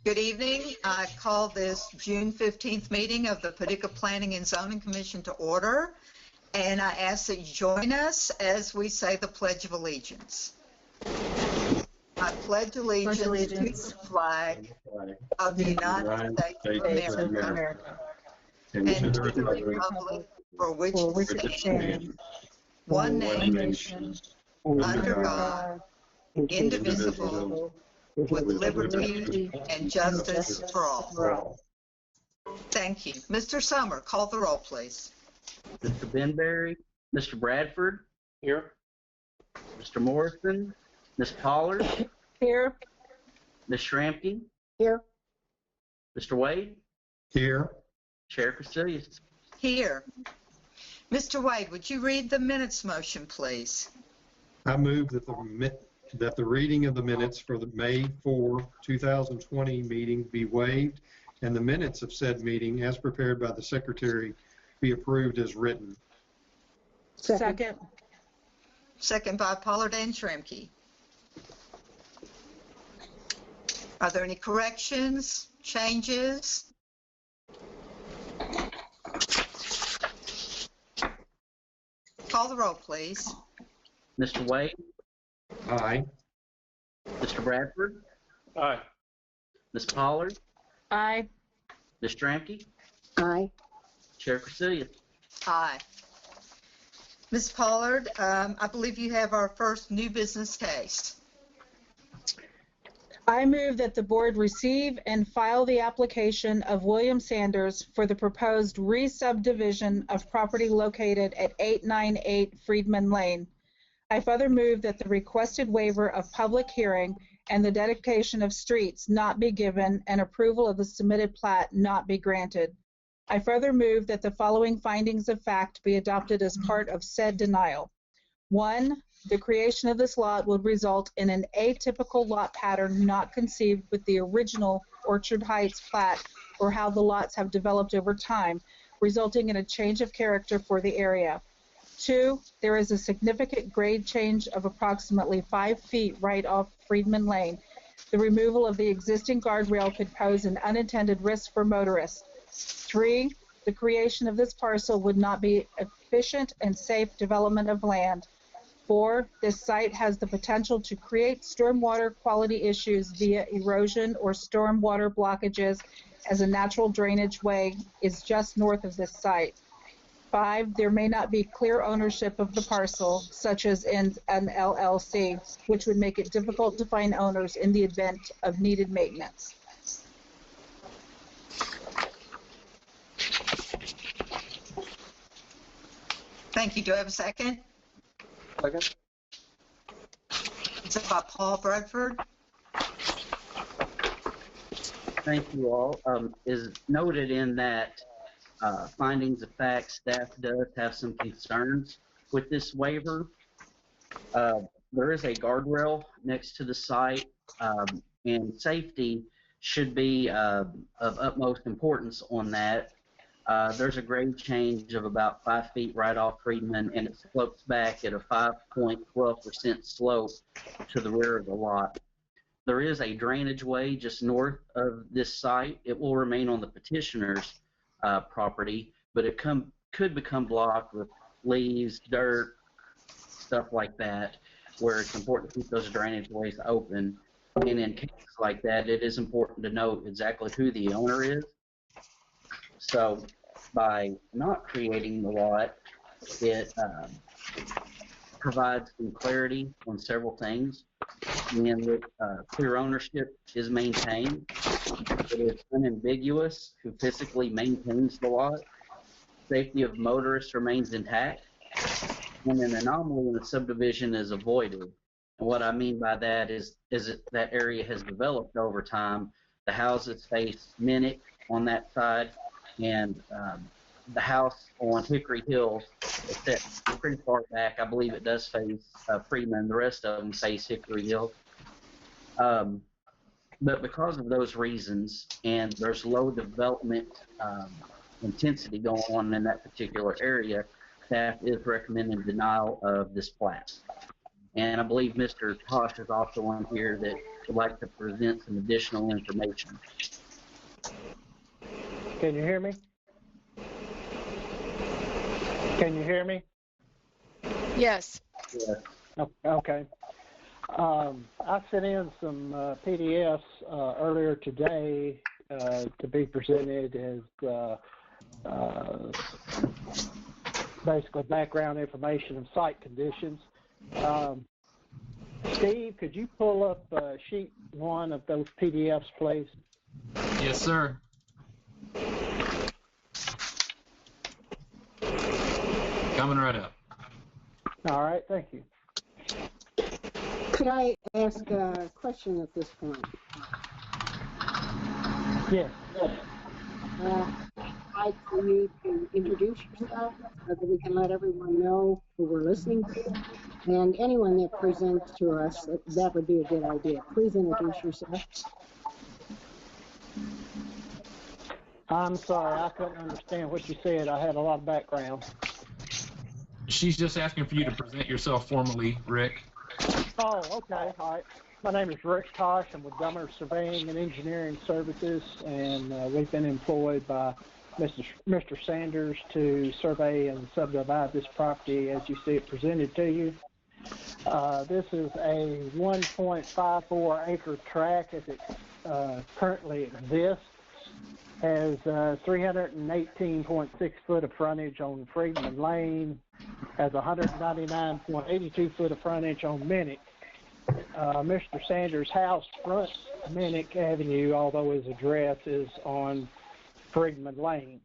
Good evening. I call this June 15th meeting of the Paducah Planning and Zoning Commission to order, and I ask that you join us as we say the Pledge of Allegiance. I pledge allegiance to the flag of the United States of America and to the republic for which it stands, one nation, under God, indivisible, with liberty and justice for all. Thank you. Mr. Summer, call the roll, please. Mr. Benberry, Mr. Bradford. Here. Mr. Morrison, Ms. Pollard. Here. Ms. Schramke. Here. Mr. Wade. Here. Chair Castillas. Here. Mr. Wade, would you read the minutes motion, please? I move that the reading of the minutes for the May 4, 2020 meeting be waived and the minutes of said meeting as prepared by the secretary be approved as written. Second. Second by Pollard and Schramke. Are there any corrections, changes? Call the roll, please. Mr. Wade. Aye. Mr. Bradford. Aye. Ms. Pollard. Aye. Ms. Schramke. Aye. Chair Castillas. Aye. Ms. Pollard, I believe you have our first new business case. I move that the board receive and file the application of William Sanders for the proposed re-subdivision of property located at 898 Friedman Lane. I further move that the requested waiver of public hearing and the dedication of streets not be given and approval of the submitted plat not be granted. I further move that the following findings of fact be adopted as part of said denial. 1, the creation of this lot would result in an atypical lot pattern not conceived with the original Orchard Heights plat or how the lots have developed over time, resulting in a change of character for the area. 2, there is a significant grade change of approximately 5 feet right off Friedman Lane. The removal of the existing guardrail could pose an unintended risk for motorists. 3, the creation of this parcel would not be efficient and safe development of land. 4, this site has the potential to create stormwater quality issues via erosion or stormwater blockages as a natural drainage way is just north of this site. 5, there may not be clear ownership of the parcel, such as in an LLC, which would make it difficult to find owners in the event of needed maintenance. Thank you. Do I have a second? Second. It's by Paul Bradford. Thank you all. Is noted in that findings of fact, staff does have some concerns with this waiver. There is a guardrail next to the site, and safety should be of utmost importance on that. There's a grade change of about 5 feet right off Friedman, and it slopes back at a 5.12% slope to the rear of the lot. There is a drainage way just north of this site. It will remain on the petitioner's property, but it could become blocked with leaves, dirt, stuff like that, where it's important to keep those drainage ways open. And in cases like that, it is important to note exactly who the owner is. So by not creating the lot, it provides some clarity on several things. And that clear ownership is maintained. It is unambiguous who physically maintains the lot. Safety of motorists remains intact. And an anomaly in the subdivision is avoided. And what I mean by that is that area has developed over time. The houses face Minnick on that side, and the house on Hickory Hills is set pretty far back. I believe it does face Freeman. The rest of them face Hickory Hills. But because of those reasons, and there's low development intensity going on in that particular area, staff is recommending denial of this plat. And I believe Mr. Tosh is also on here that would like to present some additional information. Can you hear me? Can you hear me? Yes. Yeah. Okay. I sent in some PDFs earlier today to be presented as basically background information of site conditions. Steve, could you pull up sheet 1 of those PDFs, please? Yes, sir. Coming right up. All right, thank you. Could I ask a question at this point? Yes. I'd like for you to introduce yourself so that we can let everyone know who we're listening to. And anyone that presents to us, that would be a good idea. Please introduce yourself. I'm sorry, I couldn't understand what you said. I had a lot of background. She's just asking for you to present yourself formally, Rick. Oh, okay. All right. My name is Rick Tosh. I'm with Dummer Surveying and Engineering Services, and we've been employed by Mr. Sanders to survey and subdivide this property as you see it presented to you. This is a 1.54 acre tract as it currently exists. Has 318.6 foot of frontage on Freedman Lane, has 199.82 foot of frontage on Minnick. Mr. Sanders' house fronts Minnick Avenue, although his address is on Freedman Lane.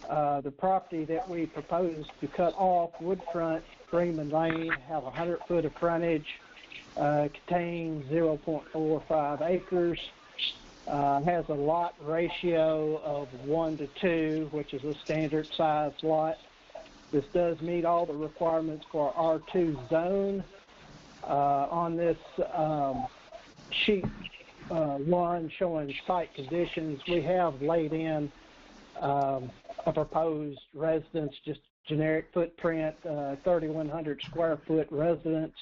The property that we propose to cut off would front Freedman Lane, have 100 foot of frontage, contains 0.45 acres, has a lot ratio of 1:2, which is a standard size lot. This does meet all the requirements for R2 zone. On this sheet 1 showing site conditions, we have laid in a proposed residence, just generic footprint, 3,100 square foot residence,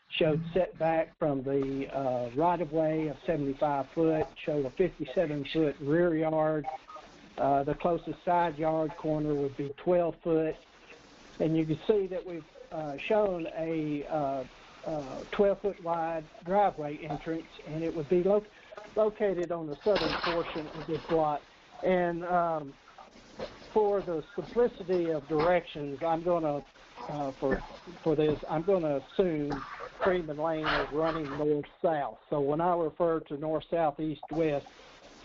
showed setback from the right-of-way of 75 foot, showed a 57 foot rear yard. The closest side yard corner would be 12 foot. And you can see that we've shown a 12-foot wide driveway entrance, and it would be located on the southern portion of this lot. And for the simplicity of directions, I'm going to, for this, I'm going to assume Freedman Lane is running north-south. So when I refer to north, south, east, west,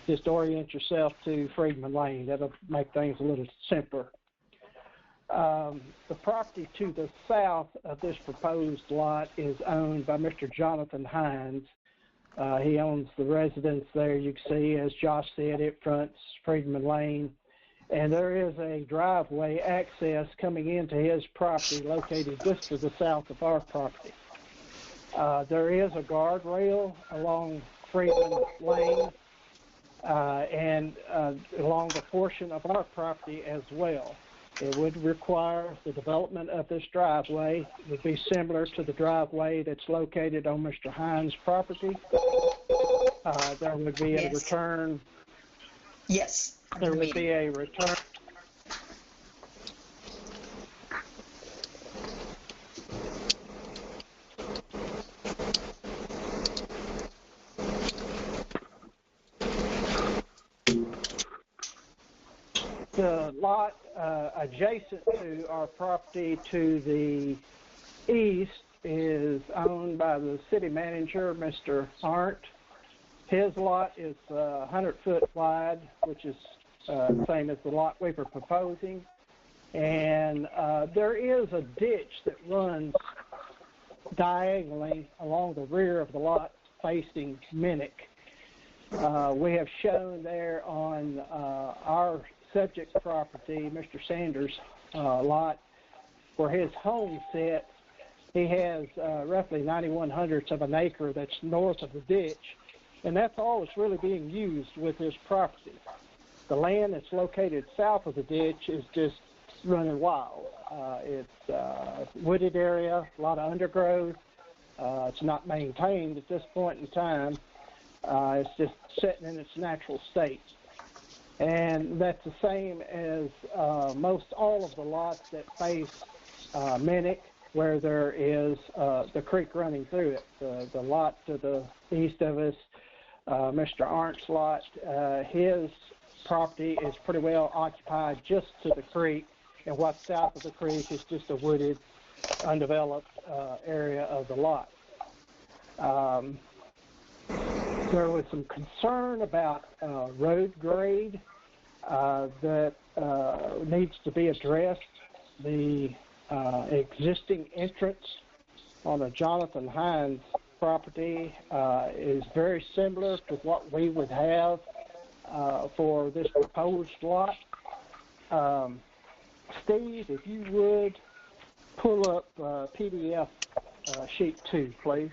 just orient yourself to Freedman Lane. That'll make things a little simpler. The property to the south of this proposed lot is owned by Mr. Jonathan Hines. He owns the residence there. You can see, as Josh said, it fronts Freedman Lane. And there is a driveway access coming into his property located just to the south of our property. There is a guardrail along Freedman Lane and along the portion of our property as well. It would require the development of this driveway. It would be similar to the driveway that's located on Mr. Hines' property. There would be a return. Yes. There would be a return. The lot adjacent to our property to the east is owned by the city manager, Mr. Arndt. His lot is 100 foot wide, which is the same as the lot we were proposing. And there is a ditch that runs diagonally along the rear of the lot facing Minnick. We have shown there on our subject property, Mr. Sanders' lot, where his home sits. He has roughly 91/100 of an acre that's north of the ditch, and that's all that's really being used with his property. The land that's located south of the ditch is just running wild. It's a wooded area, a lot of undergrowth, It's not maintained at this point in time. It's just sitting in its natural state. And that's the same as most all of the lots that face Minnick, where there is the creek running through it. The lot to the east of us, Mr. Arndt's lot, his property is pretty well occupied just to the creek, and what's south of the creek is just a wooded, undeveloped area of the lot. There was some concern about road grade that needs to be addressed. The existing entrance on a Jonathan Hines property is very similar to what we would have for this proposed lot. Steve, if you would pull up PDF sheet 2, please.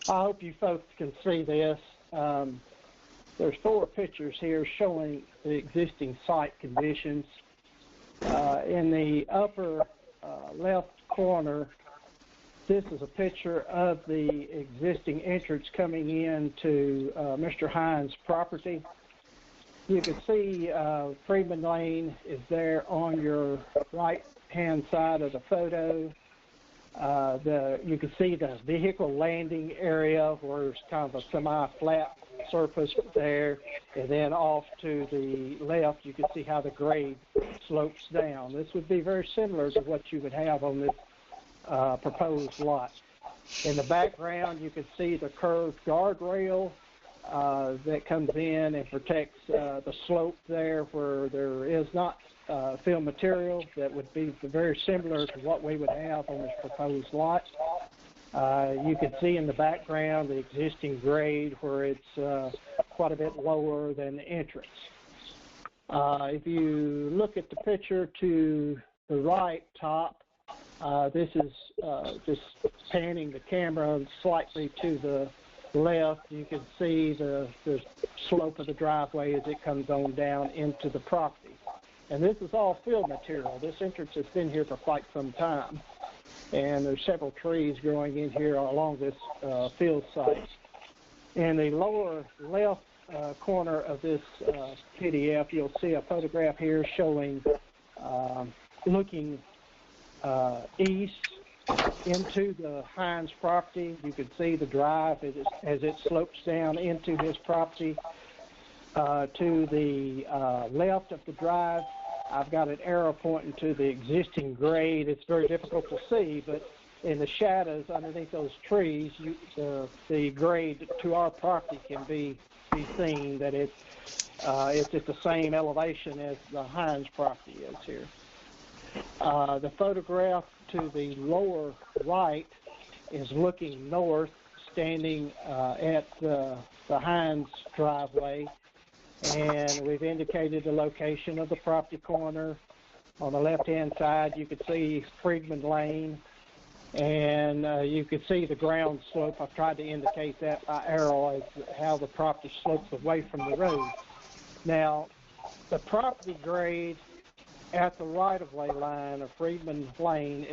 I hope you folks can see this. There's 4 pictures here showing the existing site conditions. In the upper left corner, this is a picture of the existing entrance coming into Mr. Hines' property. You can see Freedman Lane is there on your right-hand side of the photo. You can see the vehicle landing area where there's kind of a semi-flat surface there, and then off to the left you can see how the grade slopes down. This would be very similar to what you would have on this proposed lot. In the background you can see the curved guardrail that comes in and protects the slope there where there is not fill material. That would be very similar to what we would have on this proposed lot. You can see in the background the existing grade where it's quite a bit lower than the entrance. If you look at the picture to the right top, this is just panning the camera slightly to the left. You can see the slope of the driveway as it comes on down into the property. And this is all fill material. This entrance has been here for quite some time. And there's several trees growing in here along this field site. In the lower left corner of this PDF, you'll see a photograph here showing looking east into the Hines property. You can see the drive as it slopes down into his property. To the left of the drive, I've got an arrow pointing to the existing grade. It's very difficult to see, but in the shadows underneath those trees, the grade to our property can be seen. That it's at the same elevation as the Hines property is here. The photograph to the lower right is looking north, standing at the Hines driveway, and we've indicated the location of the property corner. On the left-hand side, you can see Freedman Lane, and you can see the ground slope. I've tried to indicate that by arrow as how the property slopes away from the road. Now, the property grade at the right-of-way line of Freedman Lane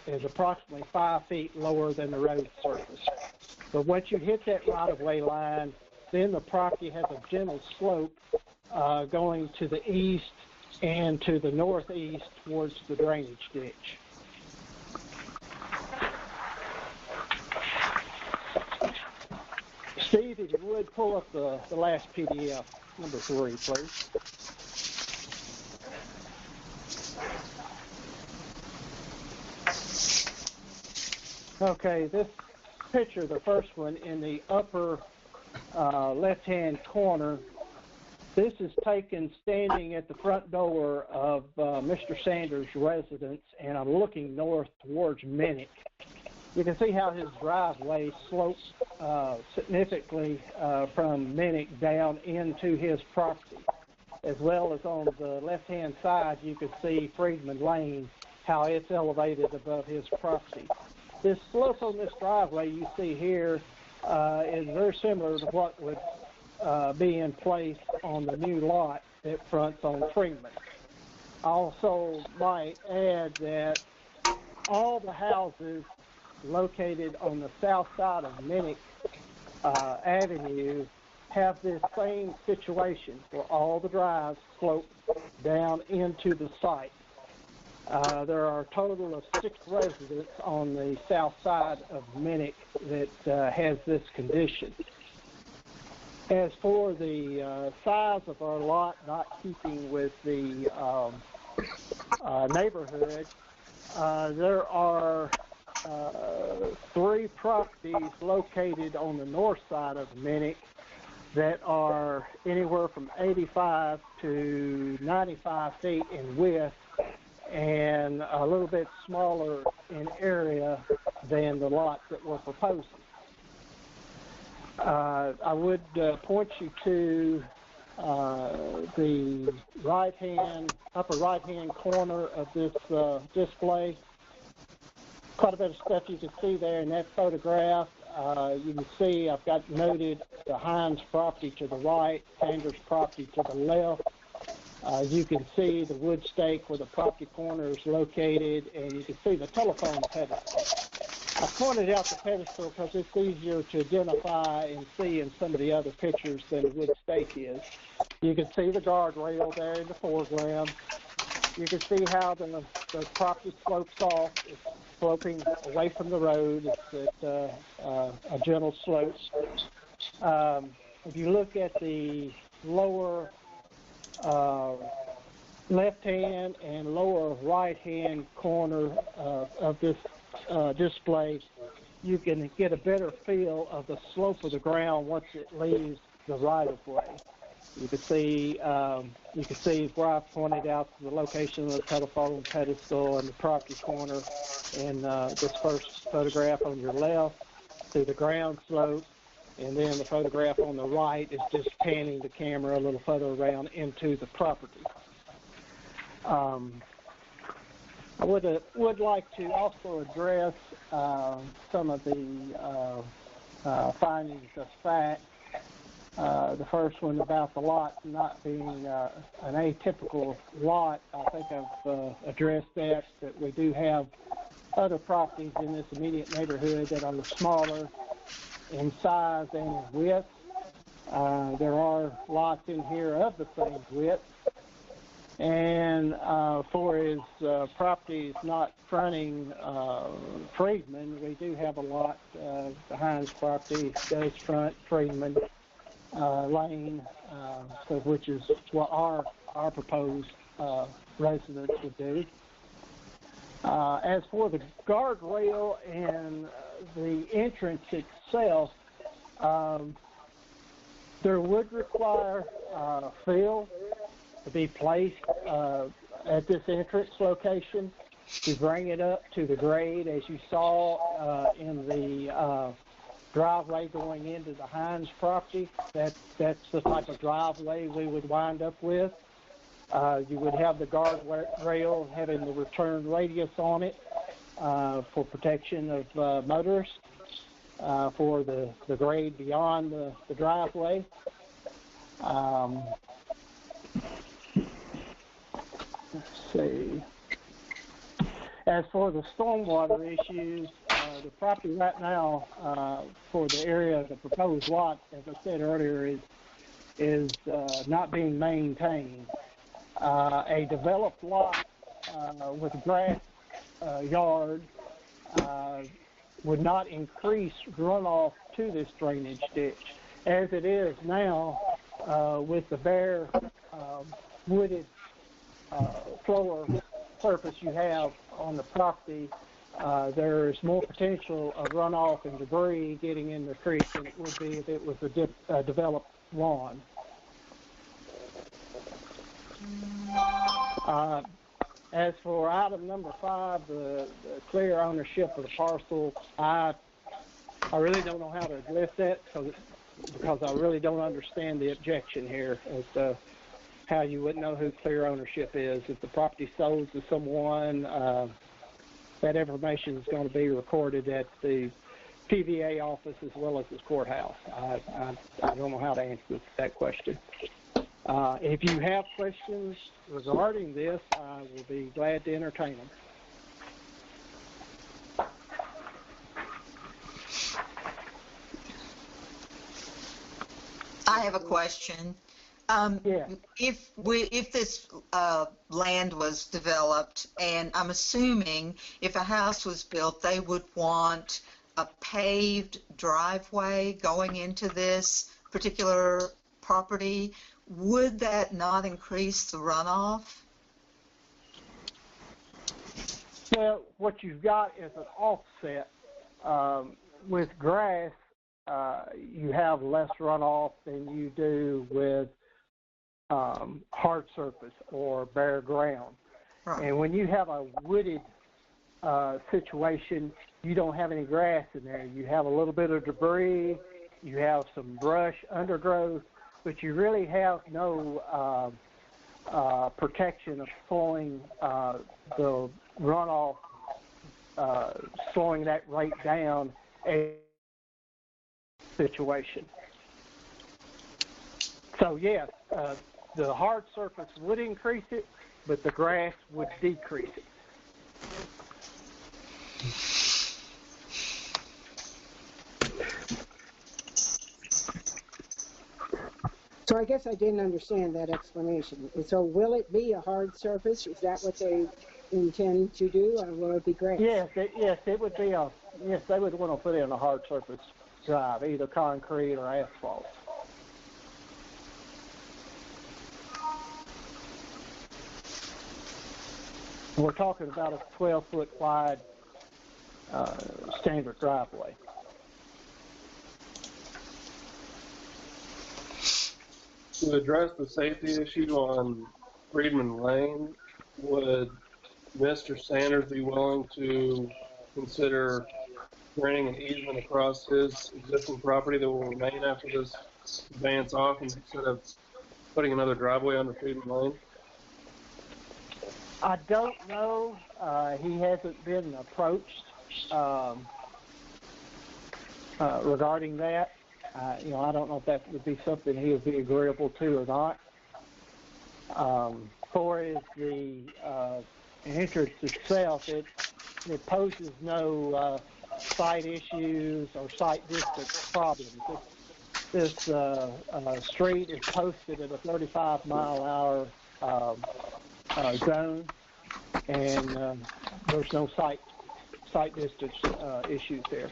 is approximately 5 feet lower than the road surface. But once you hit that right-of-way line, then the property has a gentle slope going to the east and to the northeast towards the drainage ditch. Steve, if you would pull up the last PDF, number 3, please. Okay, this picture, the first one in the upper left-hand corner, this is taken standing at the front door of Mr. Sanders' residence, and I'm looking north towards Minnick. You can see how his driveway slopes significantly from Minnick down into his property. As well as on the left-hand side, you can see Freedman Lane, how it's elevated above his property. This slope on this driveway you see here is very similar to what would be in place on the new lot that fronts on Freedman. also might add that all the houses located on the south side of Minnick Avenue have this same situation where all the drives slope down into the site. There are a total of 6 residents on the south side of Minnick that has this condition. As for the size of our lot not keeping with the neighborhood, there are 3 properties located on the north side of Minnick that are anywhere from 85 to 95 feet in width and a little bit smaller in area than the lots that we're proposing. I would point you to the upper right-hand corner of this display. Quite a bit of stuff you can see there in that photograph. You can see I've got noted the Hines property to the right, Sanders property to the left. You can see the wood stake where the property corner is located, and you can see the telephone pedestal. I pointed out the pedestal because it's easier to identify and see in some of the other pictures than the wood stake is. You can see the guardrail there in the foreground. You can see how the property slopes off. It's sloping away from the road. It's at a gentle slope. If you look at the lower left-hand and lower right-hand corner of this display, you can get a better feel of the slope of the ground once it leaves the right-of-way. You can see where I've pointed out the location of the telephone pedestal and the property corner in this first photograph on your left to the ground slope, and then the photograph on the right is just panning the camera a little further around into the property. I would like to also address some of the findings of fact. The first one about the lot not being an atypical lot. I think I've addressed that we do have other properties in this immediate neighborhood that are smaller in size and in width. There are lots in here of the same width. And for his properties not fronting Freedman, we do have a lot. The Hines property does front Freedman Lane, which is what our proposed residents would do. As for the guardrail and the entrance itself, there would require fill to be placed at this entrance location to bring it up to the grade, as you saw in the driveway going into the Hines property. That's the type of driveway we would wind up with. You would have the guardrail having the return radius on it for protection of motorists for the grade beyond the driveway. Let's see. As for the stormwater issues, the property right now for the area of the proposed lot, as I said earlier, is not being maintained. A developed lot with a grass yard would not increase runoff to this drainage ditch. As it is now, with the bare wooded floor surface you have on the property, there's more potential of runoff and debris getting in the creek than it would be if it was a developed lawn. As for item number 5, the clear ownership of the parcel, I really don't know how to address that because I really don't understand the objection here as to how you wouldn't know who clear ownership is. If the property sold to someone, that information is going to be recorded at the PVA office as well as the courthouse. I don't know how to answer that question. If you have questions regarding this, I will be glad to entertain them. I have a question. Yeah. If this land was developed, and I'm assuming if a house was built, they would want a paved driveway going into this particular property, would that not increase the runoff? Well, what you've got is an offset. With grass, you have less runoff than you do with hard surface or bare ground. Right. And when you have a wooded situation, you don't have any grass in there. You have a little bit of debris, you have some brush, undergrowth, but you really have no protection of slowing the runoff, slowing that rate down a situation. So yes, the hard surface would increase it, but the grass would decrease it. So I guess I didn't understand that explanation. So will it be a hard surface? Is that what they intend to do, or will it be grass? Yes, it would be yes, they would want to put in a hard surface drive, either concrete or asphalt. We're talking about a 12-foot wide standard driveway. To address the safety issue on Friedman Lane, would Mr. Sanders be willing to consider granting an easement across his existing property that will remain after this advance off instead of putting another driveway under Friedman Lane? I don't know. He hasn't been approached regarding that. I don't know if that would be something he would be agreeable to or not. For is the entrance itself, it poses no site issues or site distance problems. This street is posted at a 35-mile-an-hour zone, and there's no site distance issues there.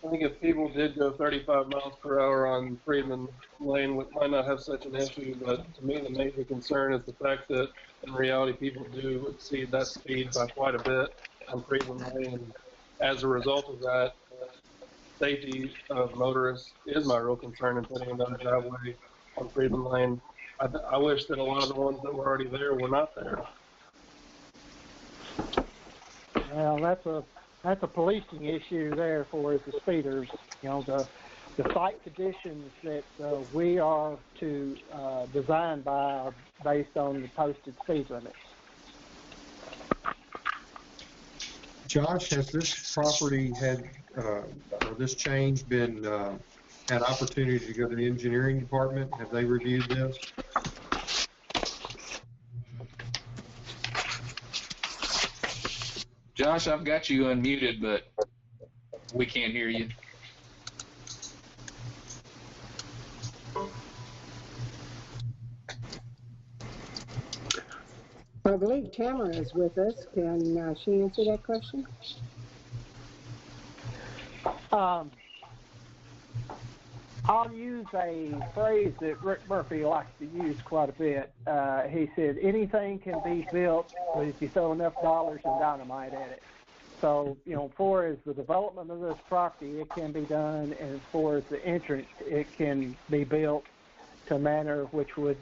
I think if people did go 35 miles per hour on Friedman Lane, we might not have such an issue, but to me the major concern is the fact that in reality people do exceed that speed by quite a bit on Friedman Lane, and as a result of that, safety of motorists is my real concern in putting another driveway on Friedman Lane. I wish that a lot of the ones that were already there were not there. Well, that's a policing issue there for the speeders. The site conditions that we are to design by are based on the posted speed limits. Josh, has this property had, or this change been, had opportunity to go to the engineering department? Have they reviewed this? Josh, I've got you unmuted, but we can't hear you. I believe Tamara is with us. Can she answer that question? I'll use a phrase that Rick Murphy likes to use quite a bit. He said, anything can be built if you throw enough dollars and dynamite at it. So, for as the development of this property, it can be done, and as far as the entrance, it can be built to a manner which would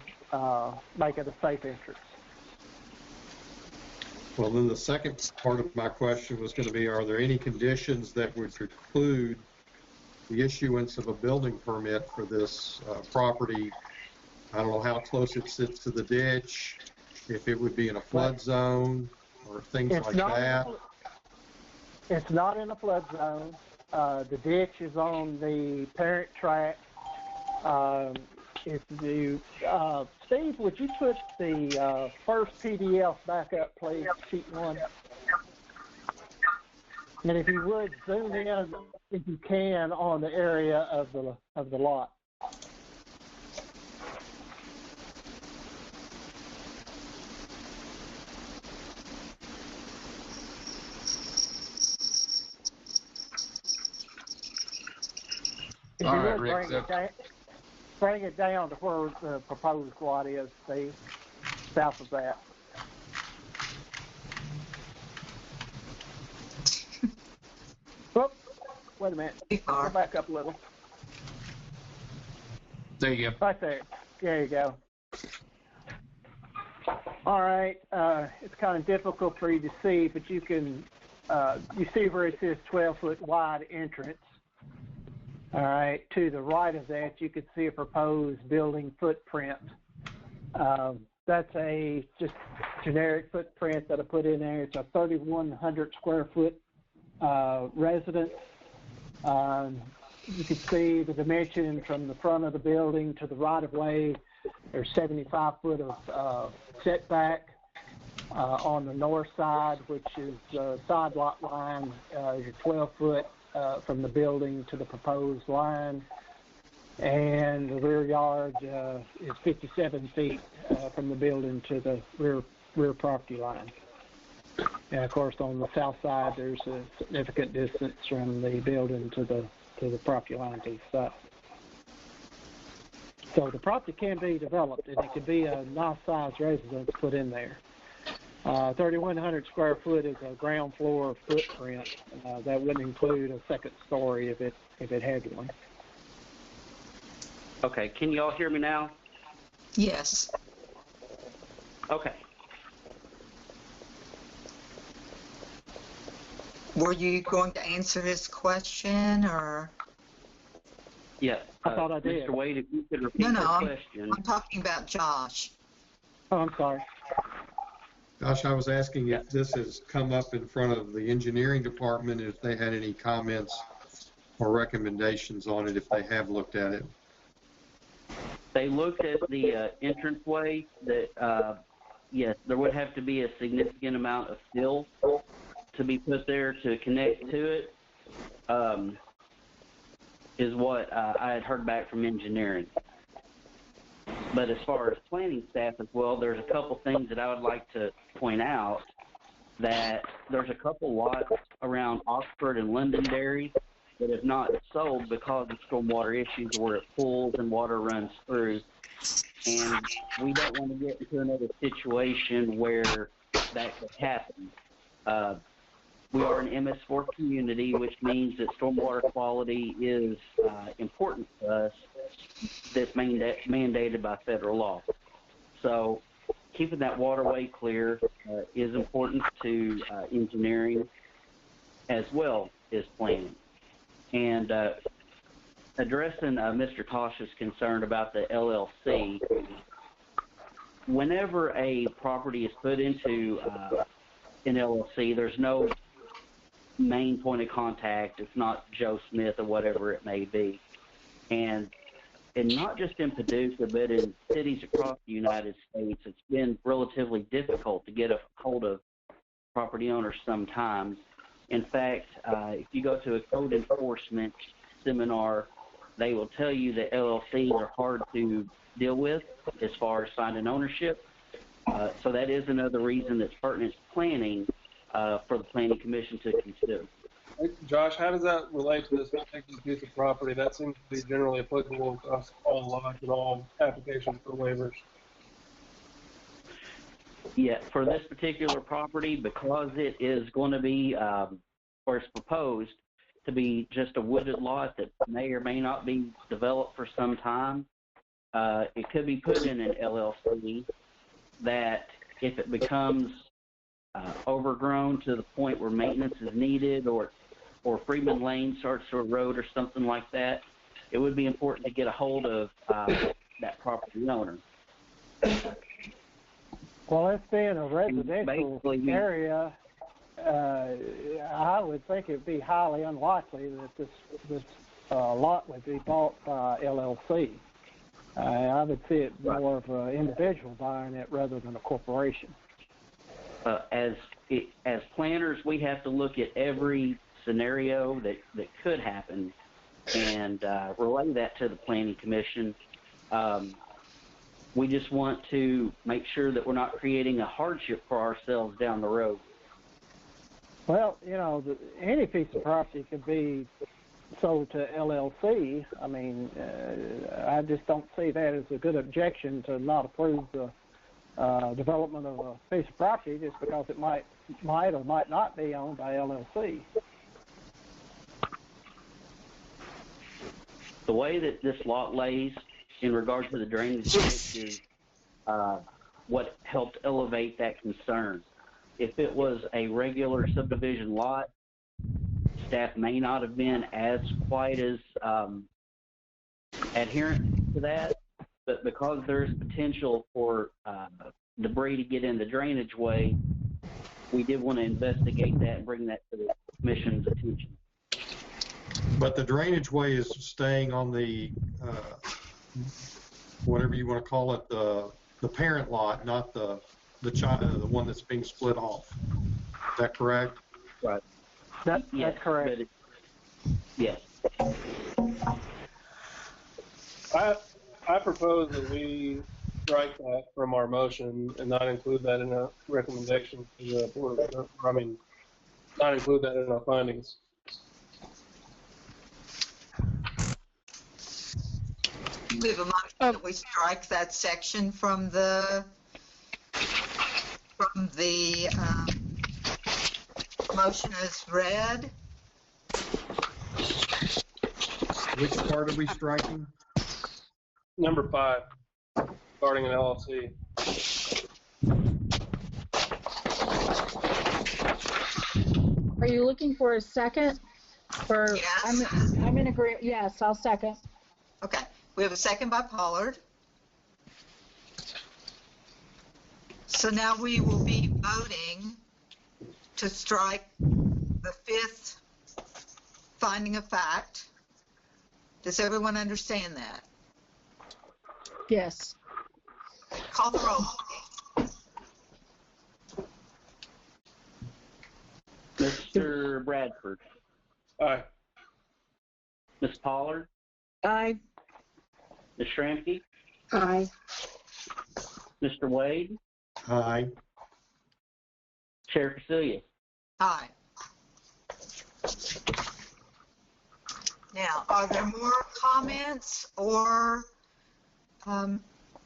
make it a safe entrance. Well, then the second part of my question was going to be, are there any conditions that would preclude the issuance of a building permit for this property? I don't know how close it sits to the ditch, if it would be in a flood zone or things like that. It's not in a flood zone. The ditch is on the parent track. If you, Steve, would you put the first PDF back up, please, sheet 1? And if you would, zoom in, if you can, on the area of the lot. If All you right, would, Rick. bring it down to where the proposed lot is, Steve, south of that. Whoop, wait a minute. Go back up a little. There you go. Right there. There you go. All right. It's kind of difficult for you to see, but you can, you see where it says 12-foot wide entrance. All right. To the right of that, you can see a proposed building footprint. That's a just generic footprint that I put in there. It's a 3,100 square foot residence. You can see the dimension from the front of the building to the right of way. There's 75 foot of setback on the north side, which is side lot line. Your 12 foot from the building to the proposed line. And the rear yard is 57 feet from the building to the rear property line. And of course, on the south side, there's a significant distance from the building to the property line to the south. So the property can be developed, and it can be a nice-sized residence put in there. 3,100 square foot is a ground floor footprint. That wouldn't include a second story if it had one. Okay, can you all hear me now? Yes. Okay. Were you going to answer his question, or? Yeah. I thought I did. Mr. Wade, if you could repeat No, the I'm question. talking about Josh. Oh, I'm sorry. Josh, I was asking if this has come up in front of the engineering department, if they had any comments or recommendations on it, if they have looked at it. They looked at the entranceway that, yes, there would have to be a significant amount of fill to be put there to connect to it, is what I had heard back from engineering. But as far as planning staff as well, there's a couple things that I would like to point out, that there's a couple lots around Oxford and Londonderry that have not sold because of stormwater issues where it pools and water runs through. And we don't want to get into another situation where that could happen. We are an MS4 community, which means that stormwater quality is important to us. That's mandated by federal law. So keeping that waterway clear is important to engineering as well as planning. And addressing Mr. Tosh's concern about the LLC, whenever a property is put into an LLC, there's no main point of contact. It's not Joe Smith or whatever it may be. And not just in Paducah, but in cities across the United States, it's been relatively difficult to get a hold of property owners sometimes. In fact, if you go to a code enforcement seminar, they will tell you that LLCs are hard to deal with as far as finding ownership. So that is another reason that's pertinent to planning for the Planning Commission to consider. Josh, how does that relate to this particular piece of property? That seems to be generally applicable across all lots and all applications for waivers. Yeah, for this particular property, because it is going to be, or it's proposed to be just a wooded lot that may or may not be developed for some time, it could be put in an LLC that if it becomes overgrown to the point where maintenance is needed, or Freeman Lane starts to erode or something like that, it would be important to get a hold of that property owner. Well, it's being a residential area. I would think it would be highly unlikely that this lot would be bought by LLC. I would see it more of an individual buying it rather than a corporation. As planners, we have to look at every scenario that could happen and relay that to the Planning Commission. We just want to make sure that we're not creating a hardship for ourselves down the road. Well, any piece of property could be sold to LLC. I mean, I just don't see that as a good objection to not approve the development of a piece of property just because it might or might not be owned by LLC. The way that this lot lays in regard to the drainage ditch is what helped elevate that concern. If it was a regular subdivision lot, staff may not have been as quite as adherent to that, but because there's potential for debris to get in the drainage way, we did want to investigate that and bring that to the Commission's attention. But the drainage way is staying on the, whatever you want to call it, the parent lot, not the one that's being split off. Is that correct? Right. That's correct. Yes. I propose that we strike that from our motion and not include that in a recommendation to the board. I mean, not include that in our findings. We have a motion that we strike that section from the motion as read. Which part are we striking? Number 5, regarding an LLC. Are you looking for a second? Or Yes. I'm in agreement. Yes, I'll second. Okay, we have a second by Pollard. So now we will be voting to strike the 5th finding of fact. Does everyone understand that? Yes. Call the roll, please. Mr. Bradford. Aye. Ms. Pollard. Aye. Ms. Schramke. Aye. Mr. Wade. Aye. Chair Casillas. Aye. Now, are there more comments or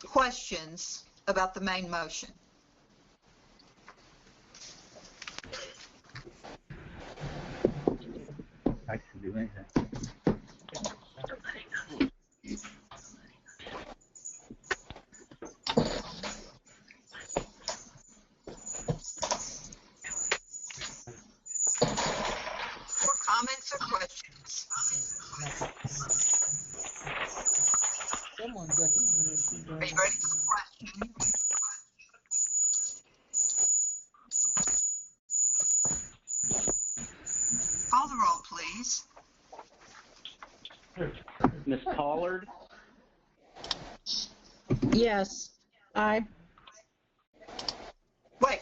questions about the main motion? I can do anything. More comments or questions? Are you ready for the question? Call the roll, please. Ms. Pollard. Yes. Aye. Wait,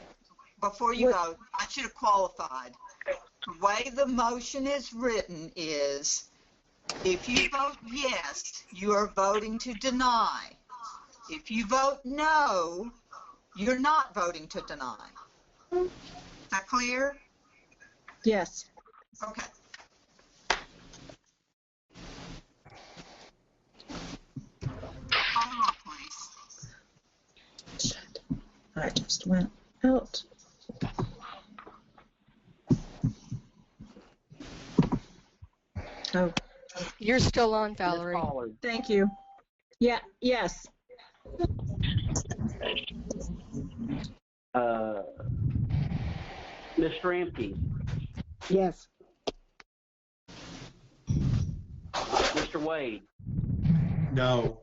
before you vote, I should have qualified. The way the motion is written is, if you vote yes, you are voting to deny. If you vote no, you're not voting to deny. Is that clear? Yes. Okay. Call the roll, please. Shit. I just went out. Oh, You're still on, Ms. Valerie. Pollard. thank you. Yeah, yes. Ms. Schramke. Yes. Mr. Wade. No.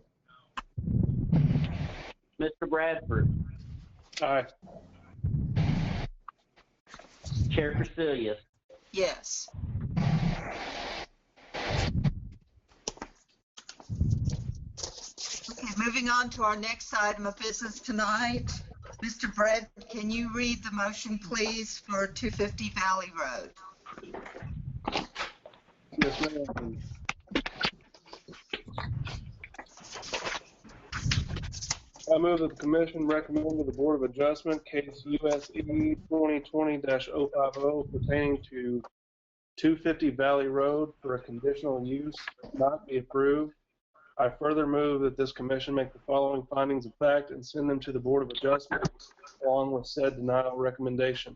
Mr. Bradford. Aye. Chair Crecilius. Yes. Okay, moving on to our next item of business tonight. Mr. Brett, can you read the motion, please, for 250 Valley Road? Yes, ma'am. I move that the commission recommend to the Board of Adjustment case USE 2020-050 pertaining to 250 Valley Road for a conditional use not be approved. I further move that this commission make the following findings of fact and send them to the Board of Adjustment along with said denial recommendation.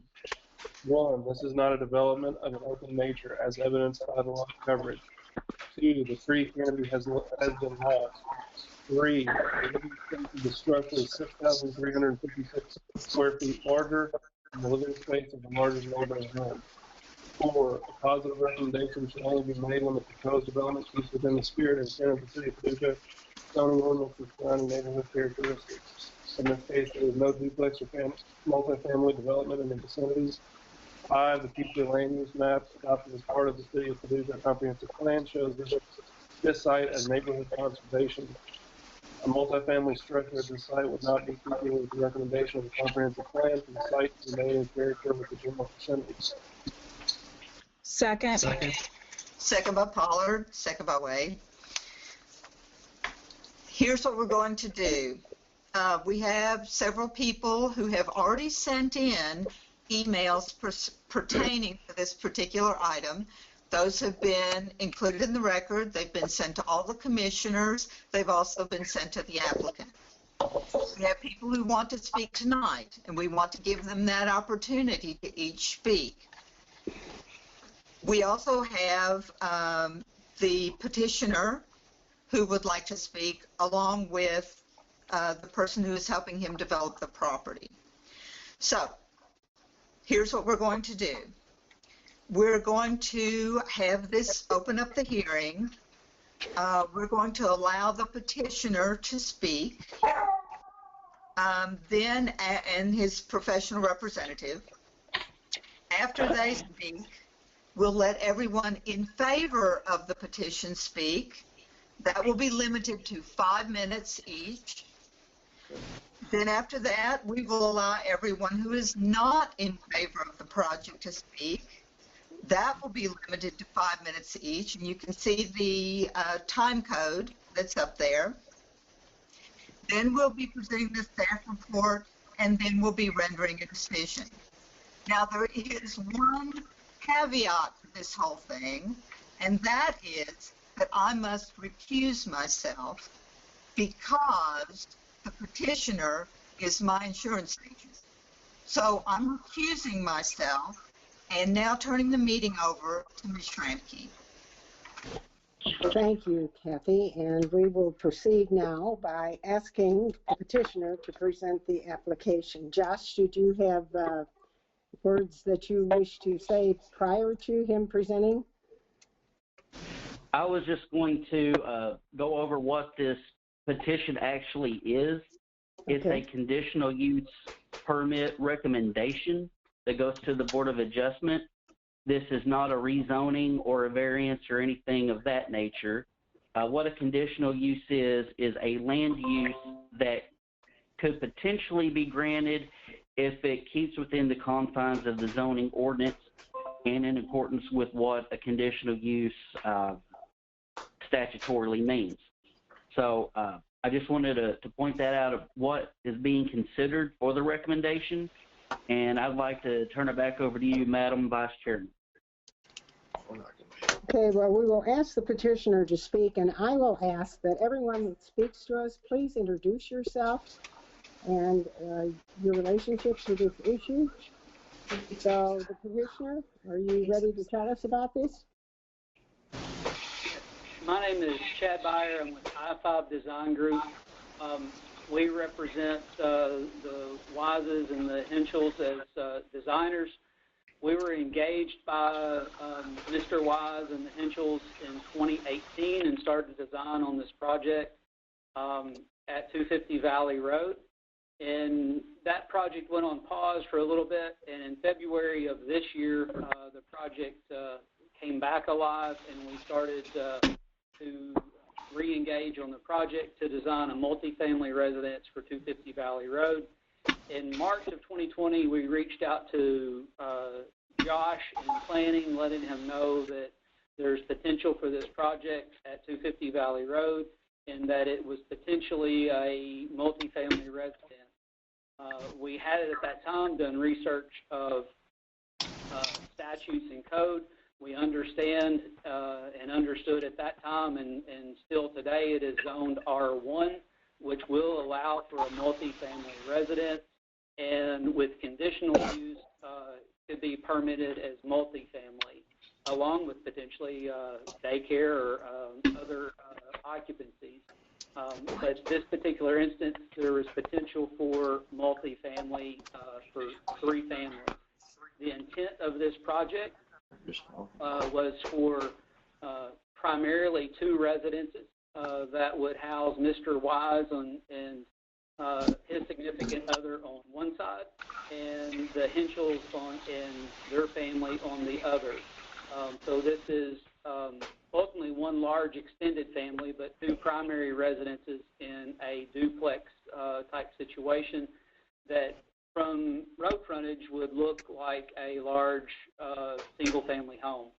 1, this is not a development of an open nature as evidenced by the lot coverage. 2, the tree canopy has been lost. 3, the living space of the structure is 6,356 square feet larger than the living space of the largest neighboring home. 4, a positive recommendation should only be made when the proposed development keeps within the spirit and intent of the City of Paducah zoning ordinance and surrounding neighborhood characteristics. In this case, there is no duplex or multifamily development in the vicinity. 5, the future land use map adopted as part of the City of Paducah comprehensive plan shows this site as neighborhood conservation. A multifamily structure at this site would not be keeping with the recommendation of the comprehensive plan for the site to remain in character with the general vicinity. Second. Second by Pollard, second by Wade. Here's what we're going to do. We have several people who have already sent in emails pertaining to this particular item. Those have been included in the record. They've been sent to all the commissioners. They've also been sent to the applicant. We have people who want to speak tonight, and we want to give them that opportunity to each speak. We also have the petitioner who would like to speak, along with the person who is helping him develop the property. So here's what we're going to do. We're going to have this open up the hearing. We're going to allow the petitioner to speak, then and his professional representative. After they speak, we'll let everyone in favor of the petition speak. That will be limited to 5 minutes each. Then after that, we will allow everyone who is not in favor of the project to speak. That will be limited to 5 minutes each, and you can see the time code that's up there. Then we'll be presenting the staff report, and then we'll be rendering a decision. Now, there is one caveat to this whole thing, and that is that I must recuse myself because the petitioner is my insurance agent. So I'm recusing myself and now turning the meeting over to Ms. Schramke. Thank you, Kathy, and we will proceed now by asking the petitioner to present the application. Josh, did you have words that you wish to say prior to him presenting? I was just going to go over what this petition actually is. It's a conditional use permit recommendation that goes to the Board of Adjustment. This is not a rezoning or a variance or anything of that nature. What a conditional use is a land use that could potentially be granted if it keeps within the confines of the zoning ordinance and in accordance with what a conditional use statutorily means. So I just wanted to point that out of what is being considered for the recommendation, and I'd like to turn it back over to you, Madam Vice Chairman. Okay, well, we will ask the petitioner to speak, and I will ask that everyone that speaks to us, please introduce yourself and your relationship to this issue. So, the petitioner, are you ready to tell us about this? My name is Chad Byer. I'm with I-5 Design Group. We represent the Wises and the Henschels as designers. We were engaged by Mr. Wise and the Henschels in 2018 and started design on this project at 250 Valley Road. And that project went on pause for a little bit, and in February of this year, the project came back alive, and we started to re-engage on the project to design a multifamily residence for 250 Valley Road. In March of 2020, we reached out to Josh in planning, letting him know that there's potential for this project at 250 Valley Road and that it was potentially a multifamily residence. We had at that time done research of statutes and code. We understand and understood at that time, and still today, it is zoned R1, which will allow for a multifamily residence, and with conditional use, could be permitted as multifamily, along with potentially daycare or other occupancies. But this particular instance, there was potential for multifamily for 3 families. The intent of this project was for primarily 2 residences that would house Mr. Wise and his significant other on one side, and the Henschels and their family on the other. So this is ultimately one large extended family, but 2 primary residences in a duplex type situation that from road frontage would look like a large single-family home.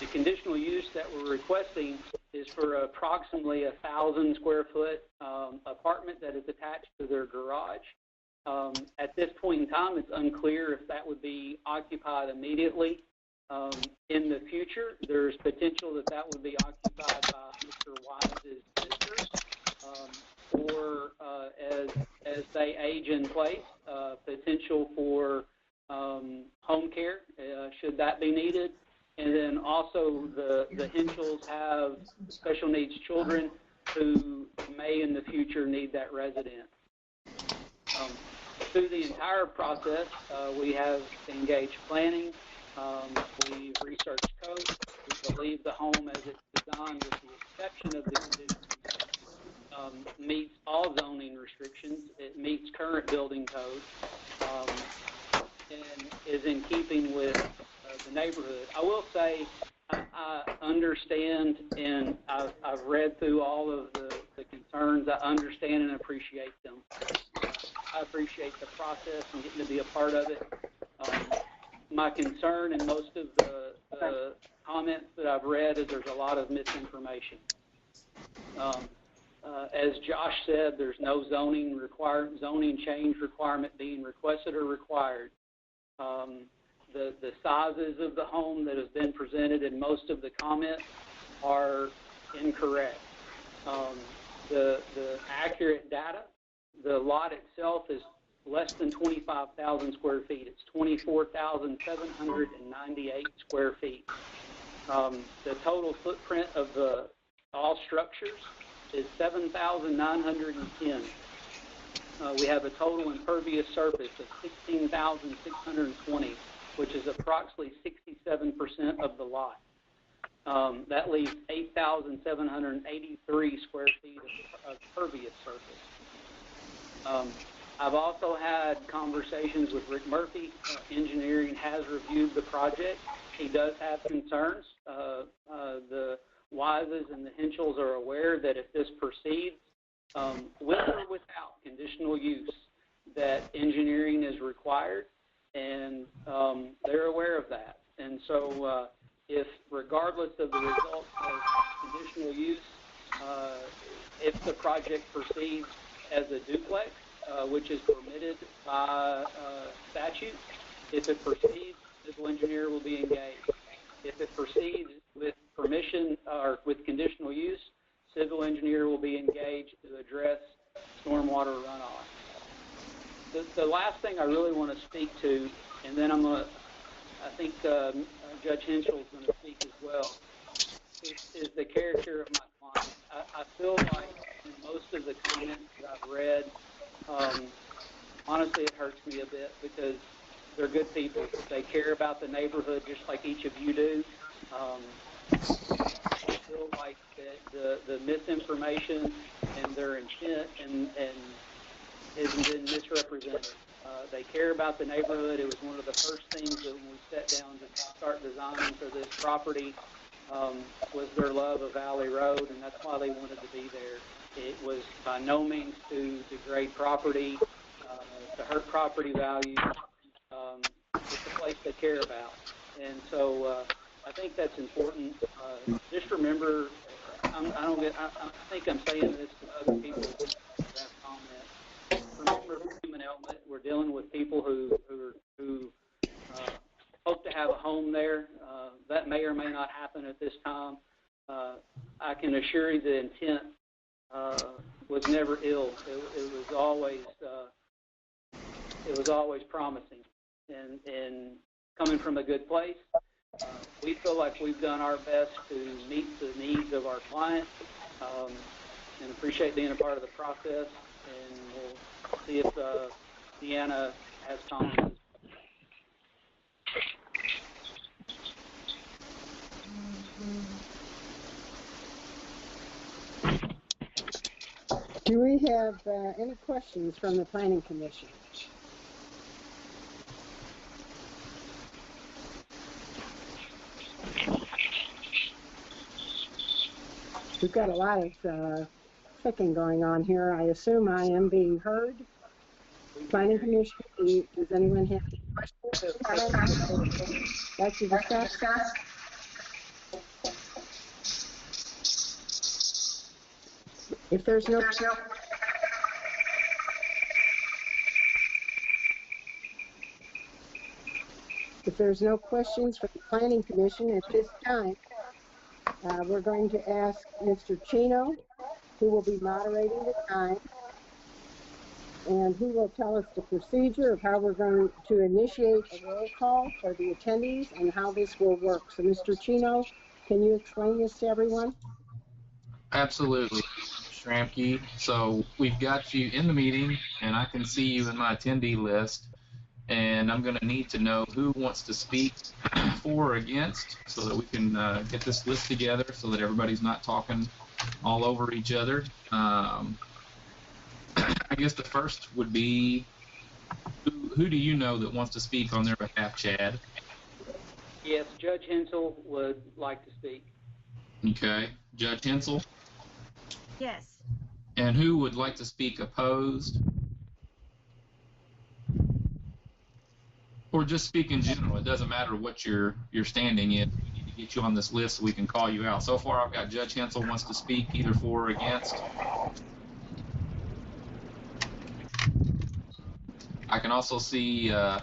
The conditional use that we're requesting is for approximately 1,000 square foot apartment that is attached to their garage. At this point in time, it's unclear if that would be occupied immediately. In the future, there's potential that that would be occupied by Mr. Wise's sisters, or as they age in place, potential for home care, should that be needed. And then also the Henschels have special needs children who may in the future need that residence. Through the entire process, we have engaged planning. We've researched code. We believe the home as it's designed, with the exception of the conditions, meets all zoning restrictions. It meets current building code, and is in keeping with the neighborhood. I will say I understand, and I've read through all of the concerns. I understand and appreciate them. I appreciate the process and getting to be a part of it. My concern in most of the comments that I've read is there's a lot of misinformation. As Josh said, there's no zoning change requirement being requested or required. The sizes of the home that has been presented in most of the comments are incorrect. The accurate data, the lot itself is less than 25,000 square feet. It's 24,798 square feet. The total footprint of all structures is 7,910. We have a total impervious surface of 16,620, which is approximately 67% of the lot. That leaves 8,783 square feet of pervious surface. I've also had conversations with Rick Murphy. Engineering has reviewed the project. He does have concerns. The Wises and the Henschels are aware that if this proceeds, with or without conditional use, that engineering is required, and they're aware of that. And so if, regardless of the results of conditional use, if the project proceeds as a duplex, which is permitted by statute, if it proceeds, the civil engineer will be engaged. If it proceeds with permission or with conditional use, civil engineer will be engaged to address stormwater runoff. The last thing I really want to speak to, and then I think Judge Henschel is going to speak as well, is the character of my client. I feel like in most of the comments that I've read, honestly, it hurts me a bit because they're good people. They care about the neighborhood just like each of you do. I feel like that the misinformation and their intent and hasn't been misrepresented. They care about the neighborhood. It was one of the first things that when we sat down to start designing for this property was their love of Valley Road, and that's why they wanted to be there. It was by no means to degrade property, to hurt property values. It's a place they care about. And so I think that's important. Just remember, I think I'm saying this to other people that comment. Remember the human element. We're dealing with people who hope to have a home there. That may or may not happen at this time. I can assure you the intent was never ill. It was always promising and coming from a good place. We feel like we've done our best to meet the needs of our clients and appreciate being a part of the process. And we'll see if Deanna has comments. Do we have any questions from the Planning Commission? We've got a lot of clicking going on here. I assume I am being heard. Planning Commission, does anyone have any questions or comments like to discuss? If there's no questions from the Planning Commission at this time, we're going to ask Mr. Chino, who will be moderating the time, and he will tell us the procedure of how we're going to initiate a roll call for the attendees and how this will work. So, Mr. Chino, can you explain this to everyone? Absolutely, Shramke. So we've got you in the meeting, and I can see you in my attendee list. And I'm going to need to know who wants to speak for or against so that we can get this list together so that everybody's not talking all over each other. I guess the first would be, who do you know that wants to speak on their behalf, Chad? Yes, Judge Hensel would like to speak. Okay. Judge Hensel? Yes. And who would like to speak opposed? Or just speak in general. It doesn't matter what you're standing in. We need to get you on this list so we can call you out. So far, I've got Judge Hensel wants to speak either for or against. I can also see a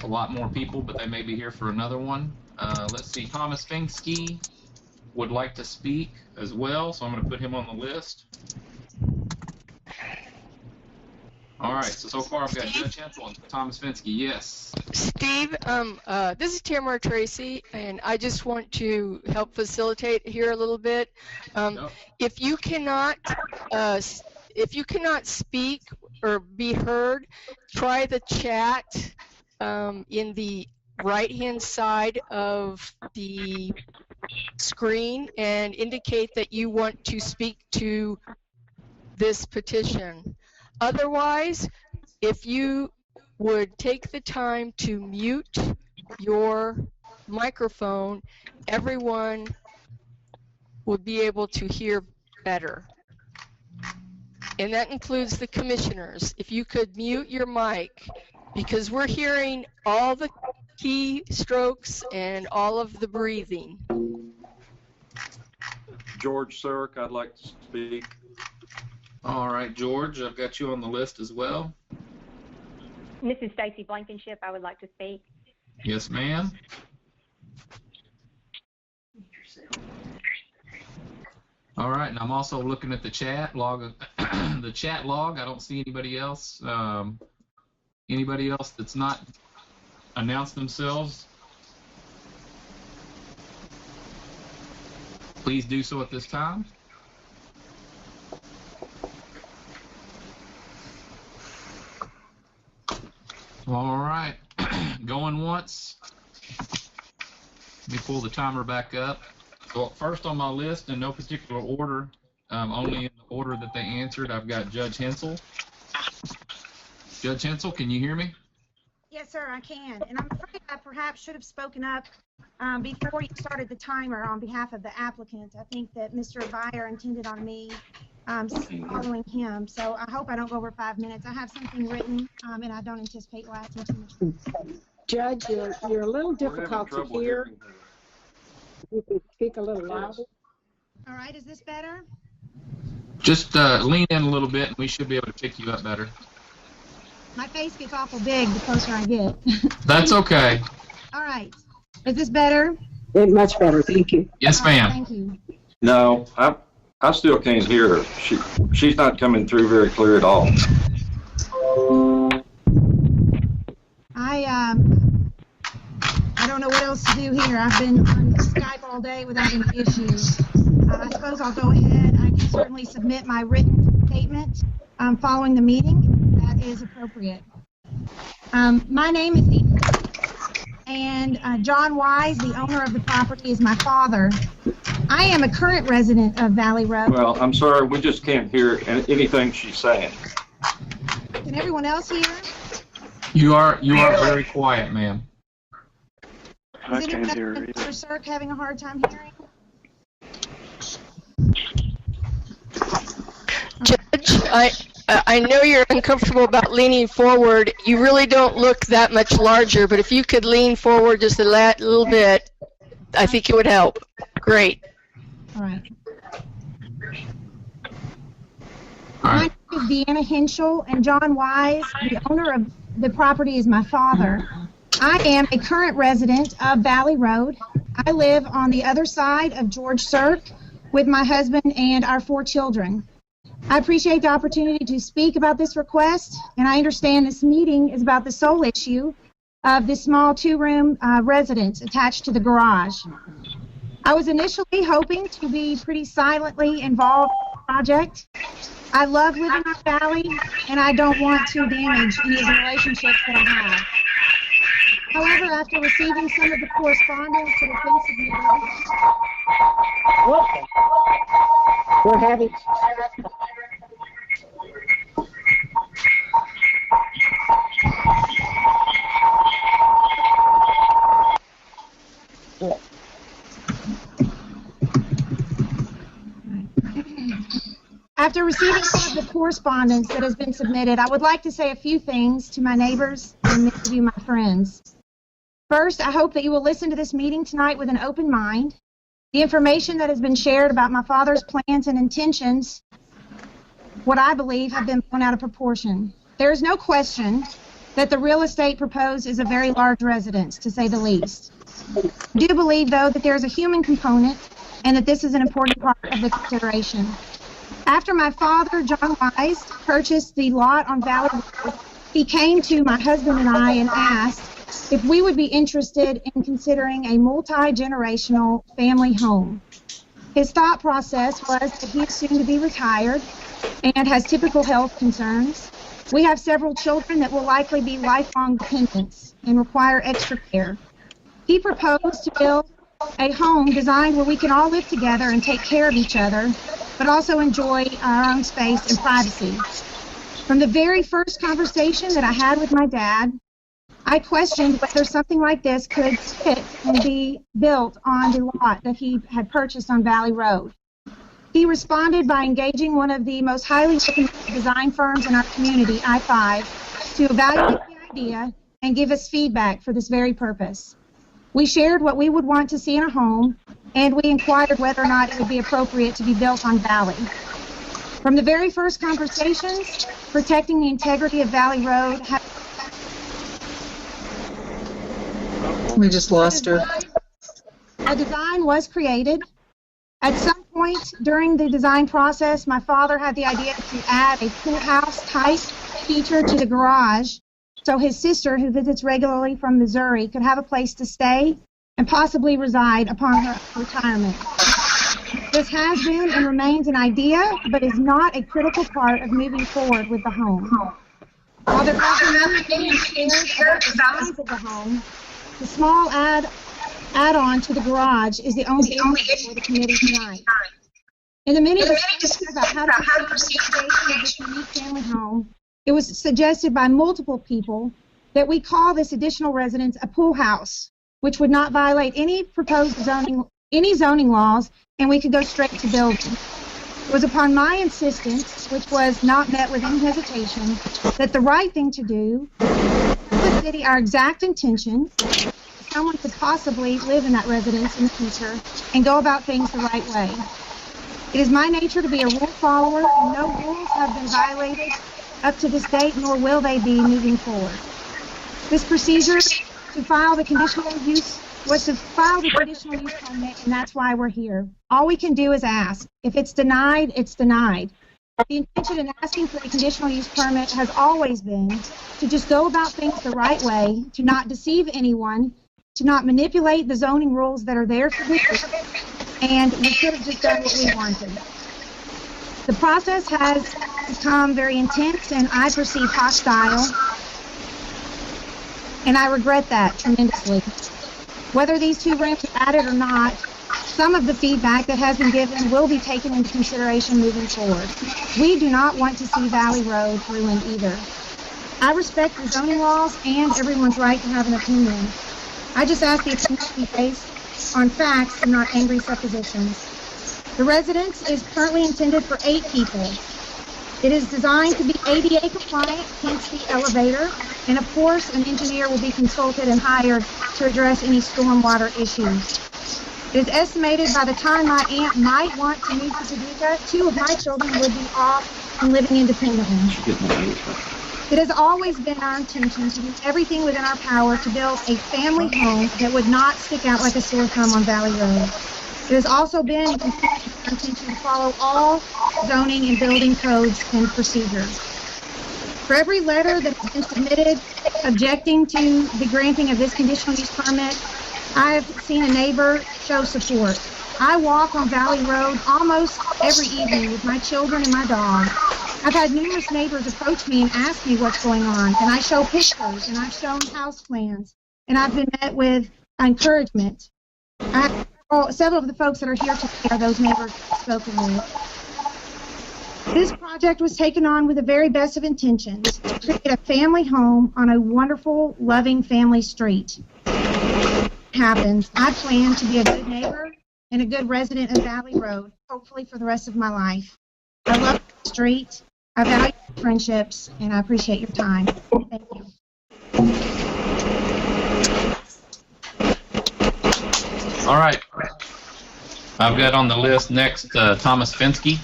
lot more people, but they may be here for another one. Let's see. Thomas Finsky would like to speak as well, so I'm going to put him on the list. All right, so far I've got Judge Hensel and Thomas Finsky. Yes. Steve, this is Tamara Tracy, and I just want to help facilitate here a little bit. If you cannot speak or be heard, try the chat in the right-hand side of the screen and indicate that you want to speak to this petition. Otherwise, if you would take the time to mute your microphone, everyone would be able to hear better. And that includes the commissioners. If you could mute your mic, because we're hearing all the keystrokes and all of the breathing. George Surk, I'd like to speak. All right, George, I've got you on the list as well. This is Stacy Blankenship. I would like to speak. Yes, ma'am. All right, and I'm also looking at the chat log. The chat log. I don't see anybody else. Anybody else that's not announced themselves? Please do so at this time. All right, going once. Let me pull the timer back up. So first on my list, in no particular order, only in the order that they answered. I've got Judge Hensel. Judge Hensel, can you hear me? Yes, sir, I can. And I'm afraid I perhaps should have spoken up before you started the timer on behalf of the applicant. I think that Mr. Byer intended on me following him. So I hope I don't go over 5 minutes. I have something written, and I don't anticipate lasting too much. Judge, you're a little difficult to hear. You could speak a little louder. All right, is this better? Just lean in a little bit, and we should be able to pick you up better. My face gets awful big the closer I get. That's okay. All right. Is this better? Much better, thank you. Yes, ma'am. Thank you. No, I still can't hear her. She's not coming through very clear at all. I don't know what else to do here. I've been on Skype all day without any issues. I suppose I'll go ahead. I can certainly submit my written statement following the meeting, if that is appropriate. My name is Dean, and John Wise, the owner of the property, is my father. I am a current resident of Valley Road. Well, I'm sorry, we just can't hear anything she's saying. Can everyone else hear? You are very quiet, ma'am. I can't hear either. Mr. Cirque having a hard time hearing? Judge, I know you're uncomfortable about leaning forward. You really don't look that much larger, but if you could lean forward just a little bit, I think it would help. Great. All right. My name is Deanna Henschel, and John Wise, the owner of the property, is my father. I am a current resident of Valley Road. I live on the other side of George Cirque with my husband and our 4 children. I appreciate the opportunity to speak about this request, and I understand this meeting is about the sole issue of this small 2-room residence attached to the garage. I was initially hoping to be pretty silently involved in the project. I love living in Valley, and I don't want to damage any of the relationships that I have. However, after receiving some of the correspondence that has been submitted, We're having... After receiving some of the correspondence that has been submitted, I would like to say a few things to my neighbors and many of you, my friends. First, I hope that you will listen to this meeting tonight with an open mind. The information that has been shared about my father's plans and intentions, what I believe, have been blown out of proportion. There is no question that the real estate proposed is a very large residence, to say the least. I do believe, though, that there is a human component and that this is an important part of the consideration. After my father, John Wise, purchased the lot on Valley Road, he came to my husband and I and asked if we would be interested in considering a multi-generational family home. His thought process was that he is soon to be retired and has typical health concerns. We have several children that will likely be lifelong dependents and require extra care. He proposed to build a home designed where we can all live together and take care of each other, but also enjoy our own space and privacy. From the very first conversation that I had with my dad, I questioned whether something like this could fit and be built on the lot that he had purchased on Valley Road. He responded by engaging one of the most highly recommended design firms in our community, I-5, to evaluate the idea and give us feedback for this very purpose. We shared what we would want to see in a home, and we inquired whether or not it would be appropriate to be built on Valley. From the very first conversations, protecting the integrity of Valley Road We just lost her. A design was created. At some point during the design process, my father had the idea to add a pool house type feature to the garage so his sister, who visits regularly from Missouri, could have a place to stay and possibly reside upon her retirement. This has been and remains an idea, but is not a critical part of moving forward with the home. While there has been nothing shared about the size of the home, the small add-on to the garage is the only issue for the committee tonight. In the many discussions about how to proceed with the creation of this unique family home, it was suggested by multiple people that we call this additional residence a pool house, which would not violate any proposed zoning laws, and we could go straight to building. It was upon my insistence, which was not met with any hesitation, that the right thing to do was to city our exact intention. Someone could possibly live in that residence in the future and go about things the right way. It is my nature to be a rule follower, and no rules have been violated up to this date, nor will they be moving forward. This procedure to file the conditional use was to file the conditional use permit, and that's why we're here. All we can do is ask. If it's denied, it's denied. The intention in asking for a conditional use permit has always been to just go about things the right way, to not deceive anyone, to not manipulate the zoning rules that are there for this, and we could have just done what we wanted. The process has become very intense, and I perceive hostile, and I regret that tremendously. Whether these 2 ramps are added or not, some of the feedback that has been given will be taken into consideration moving forward. We do not want to see Valley Road ruined either. I respect the zoning laws and everyone's right to have an opinion. I just ask the opinion to be based on facts and not angry suppositions. The residence is currently intended for 8 people. It is designed to be ADA compliant, hence the elevator, and of course an engineer will be consulted and hired to address any stormwater issues. It is estimated by the time my aunt might want to move to Paducah, 2 of my children would be off and living independently. It has always been our intention to do everything within our power to build a family home that would not stick out like a sore thumb on Valley Road. It has also been our intention to follow all zoning and building codes and procedures. For every letter that has been submitted objecting to the granting of this conditional use permit, I have seen a neighbor show support. I walk on Valley Road almost every evening with my children and my dog. I've had numerous neighbors approach me and ask me what's going on, and I show pictures, and I've shown house plans, and I've been met with encouragement. Several of the folks that are here today are those neighbors I've spoken with. This project was taken on with the very best of intentions to create a family home on a wonderful, loving family street. It happens. I plan to be a good neighbor and a good resident of Valley Road, hopefully for the rest of my life. I love the street, I value friendships, and I appreciate your time. Thank you. All right. I've got on the list next Thomas Fensky.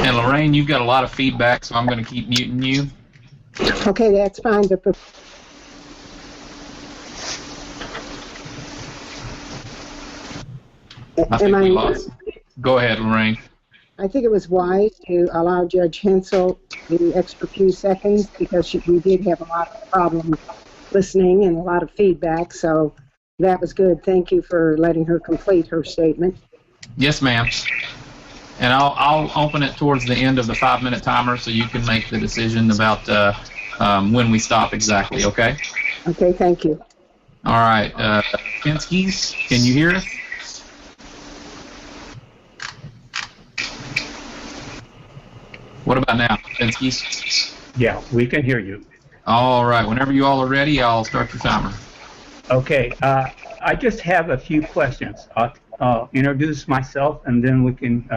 And Lorraine, you've got a lot of feedback, so I'm going to keep muting you. Okay, that's fine. I think we lost. Go ahead, Lorraine. I think it was wise to allow Judge Hensel the extra few seconds because we did have a lot of problems listening and a lot of feedback, so that was good. Thank you for letting her complete her statement. Yes, ma'am. And I'll open it towards the end of the 5-minute timer so you can make the decision about when we stop exactly, okay? Okay, thank you. All right. Fensky's, can you hear us? What about now, Fensky's? Yeah, we can hear you. All right. Whenever you all are ready, I'll start your timer. Okay. I just have a few questions. I'll introduce myself, and then we can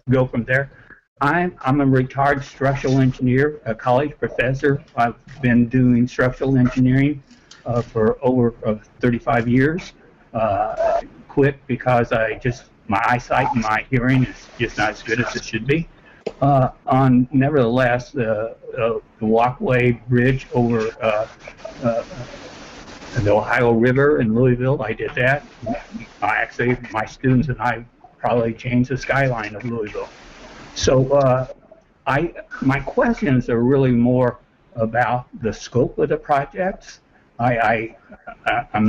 go from there. I'm a retired structural engineer, a college professor. I've been doing structural engineering for over 35 years. Quit because my eyesight and my hearing is just not as good as it should be. Nevertheless, the walkway bridge over the Ohio River in Louisville, I did that. Actually, my students and I probably changed the skyline of Louisville. So my questions are really more about the scope of the projects. I'm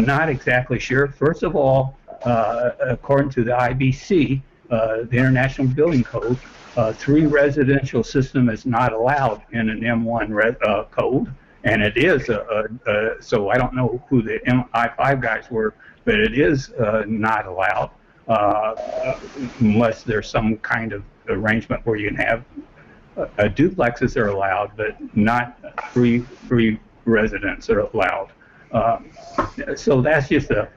not exactly sure. First of all, according to the IBC, the International Building Code, 3 residential system is not allowed in an M1 code, and it is. So I don't know who the I5 guys were, but it is not allowed. unless there's some kind of arrangement where you can have duplexes are allowed, but not three residents are allowed. So that's just a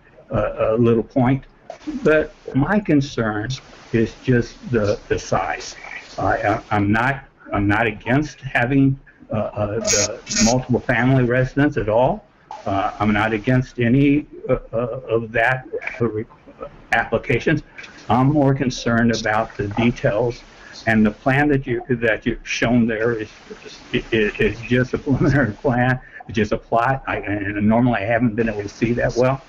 little point. But my concern is just the size. I'm not against having the multiple family residence at all. I'm not against any of that applications. I'm more concerned about the details, and the plan that you've shown there is just a preliminary plan. It's just a plot. And normally I haven't been able to see that well.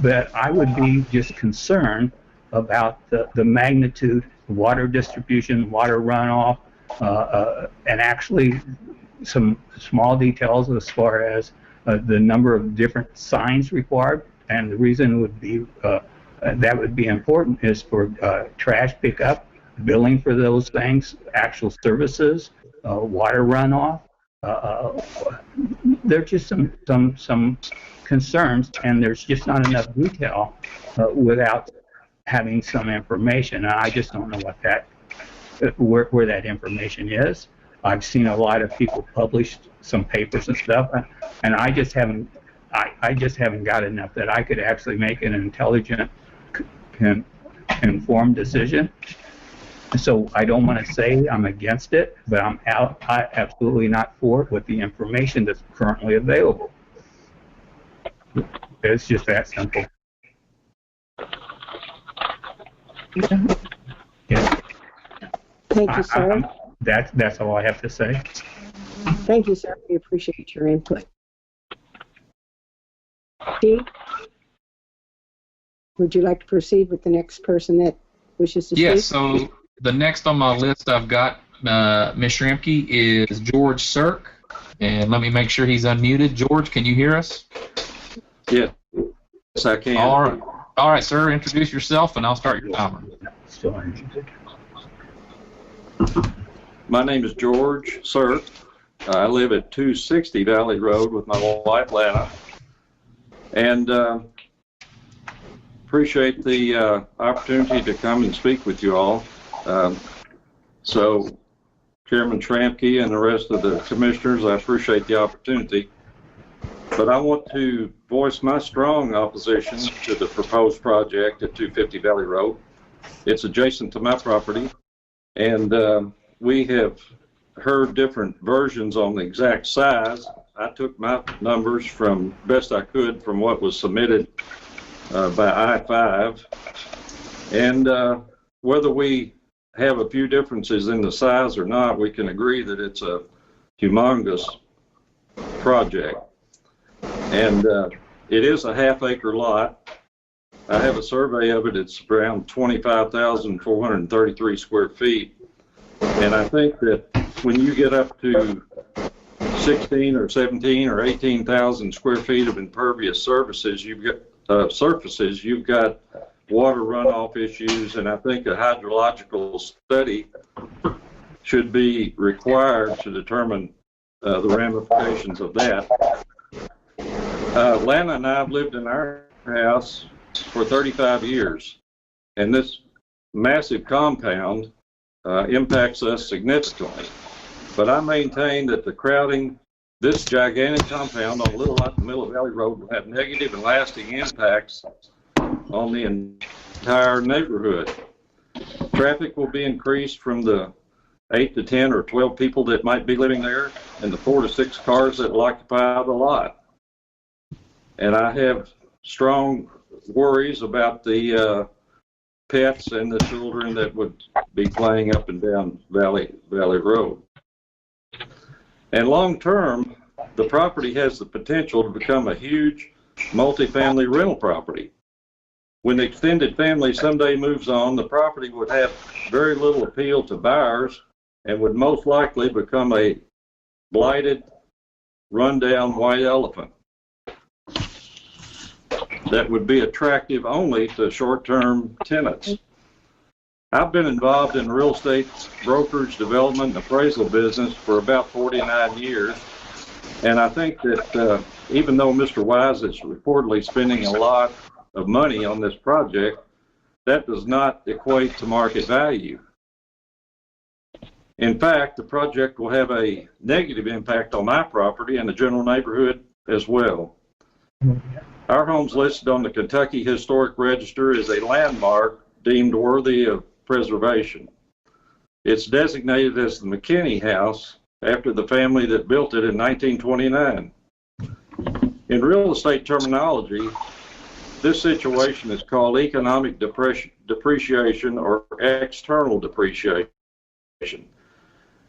But I would be just concerned about the magnitude, water distribution, water runoff, and actually some small details as far as the number of different signs required. And the reason would be that would be important is for trash pickup, billing for those things, actual services, water runoff. There's just some concerns, and there's just not enough detail without having some information. And I just don't know what that where that information is. I've seen a lot of people publish some papers and stuff, and I just haven't got enough that I could actually make an intelligent, informed decision. So I don't want to say I'm against it, but I'm absolutely not for it with the information that's currently available. It's just that simple. Yeah. Thank you, sir. That's all I have to say. Thank you, sir. We appreciate your input. Steve, would you like to proceed with the next person that wishes to speak? Yes, so the next on my list I've got, Ms. Schramke, is George Sirk. And let me make sure he's unmuted. George, can you hear us? Yes, I can. All right, sir, introduce yourself and I'll start your timer. My name is George Sirk. I live at 260 Valley Road with my wife, Lana. And appreciate the opportunity to come and speak with you all. So, Chairman Schramke and the rest of the commissioners, I appreciate the opportunity. But I want to voice my strong opposition to the proposed project at 250 Valley Road. It's adjacent to my property, and we have heard different versions on the exact size. I took my numbers from best I could from what was submitted by I-5, and whether we have a few differences in the size or not, we can agree that it's a humongous project. And it is a half-acre lot. I have a survey of it. It's around 25,433 square feet. And I think that when you get up to 16 or 17 or 18,000 square feet of impervious surfaces, you've got water runoff issues, and I think a hydrological study should be required to determine the ramifications of that. Lana and I have lived in our house for 35 years, and this massive compound impacts us significantly. But I maintain that the crowding, this gigantic compound on a little lot in the middle of Valley Road will have negative and lasting impacts on the entire neighborhood. Traffic will be increased from the 8 to 10 or 12 people that might be living there, and the 4 to 6 cars that will occupy the lot. And I have strong worries about the pets and the children that would be playing up and down Valley Road. And long term, the property has the potential to become a huge multifamily rental property. When the extended family someday moves on, the property would have very little appeal to buyers and would most likely become a blighted, rundown white elephant that would be attractive only to short-term tenants. I've been involved in real estate brokerage, development, and appraisal business for about 49 years, and I think that even though Mr. Wise is reportedly spending a lot of money on this project, that does not equate to market value. In fact, the project will have a negative impact on my property and the general neighborhood as well. Our home's listed on the Kentucky Historic Register as a landmark deemed worthy of preservation. It's designated as the McKinney House after the family that built it in 1929. In real estate terminology, this situation is called economic depreciation or external depreciation.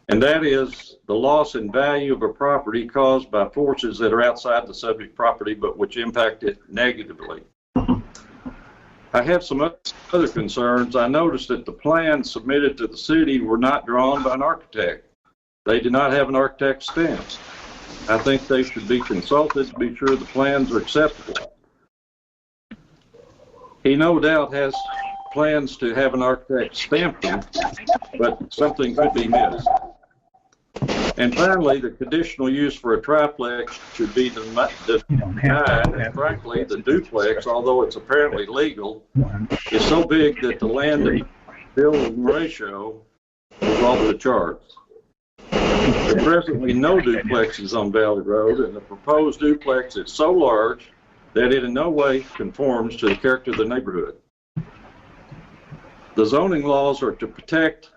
And that is the loss in value of a property caused by forces that are outside the subject property but which impact it negatively. I have some other concerns. I noticed that the plans submitted to the city were not drawn by an architect. They did not have an architect's stamp. I think they should be consulted to be sure the plans are acceptable. He no doubt has plans to have an architect stamp them, but something could be missed. And finally, the conditional use for a triplex should be denied, and frankly, the duplex, although it's apparently legal, is so big that the land to building ratio is off the charts. There are presently no duplexes on Valley Road, and the proposed duplex is so large that it in no way conforms to the character of the neighborhood. The zoning laws are to protect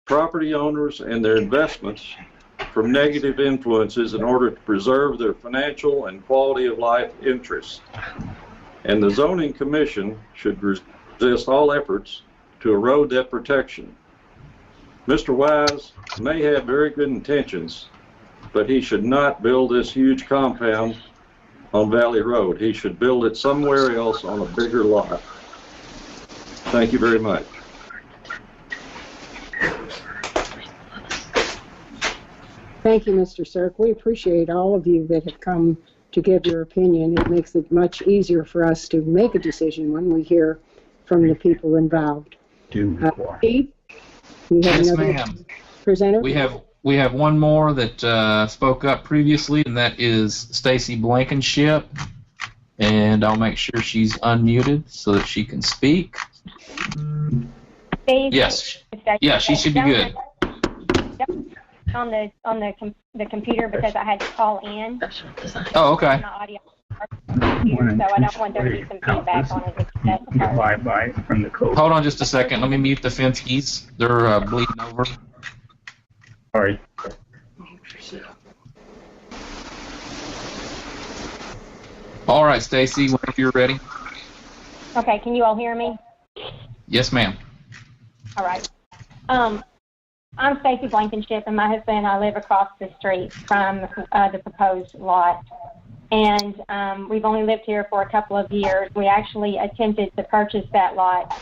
property owners and their investments from negative influences in order to preserve their financial and quality of life interests. And the Zoning Commission should resist all efforts to erode that protection. Mr. Wise may have very good intentions, but he should not build this huge compound on Valley Road. He should build it somewhere else on a bigger lot. Thank you very much. Thank you, Mr. Cirque. We appreciate all of you that have come to give your opinion. It makes it much easier for us to make a decision when we hear from the people involved. Steve, you have another presenter? We have one more that spoke up previously, and that is Stacy Blankenship. And I'll make sure she's unmuted so that she can speak. Steve? Yes. Yeah, she should be good. On the computer because I had to call in. Oh, okay. My audio, so I don't want there to be some feedback on it. From the code. Hold on just a second. Let me mute the Finskys. They're bleeding over. All right. All right, Stacy, whenever you're ready. Okay, can you all hear me? Yes, ma'am. All right. I'm Stacy Blankenship, and my husband and I live across the street from the proposed lot. And we've only lived here for a couple of years. We actually attempted to purchase that lot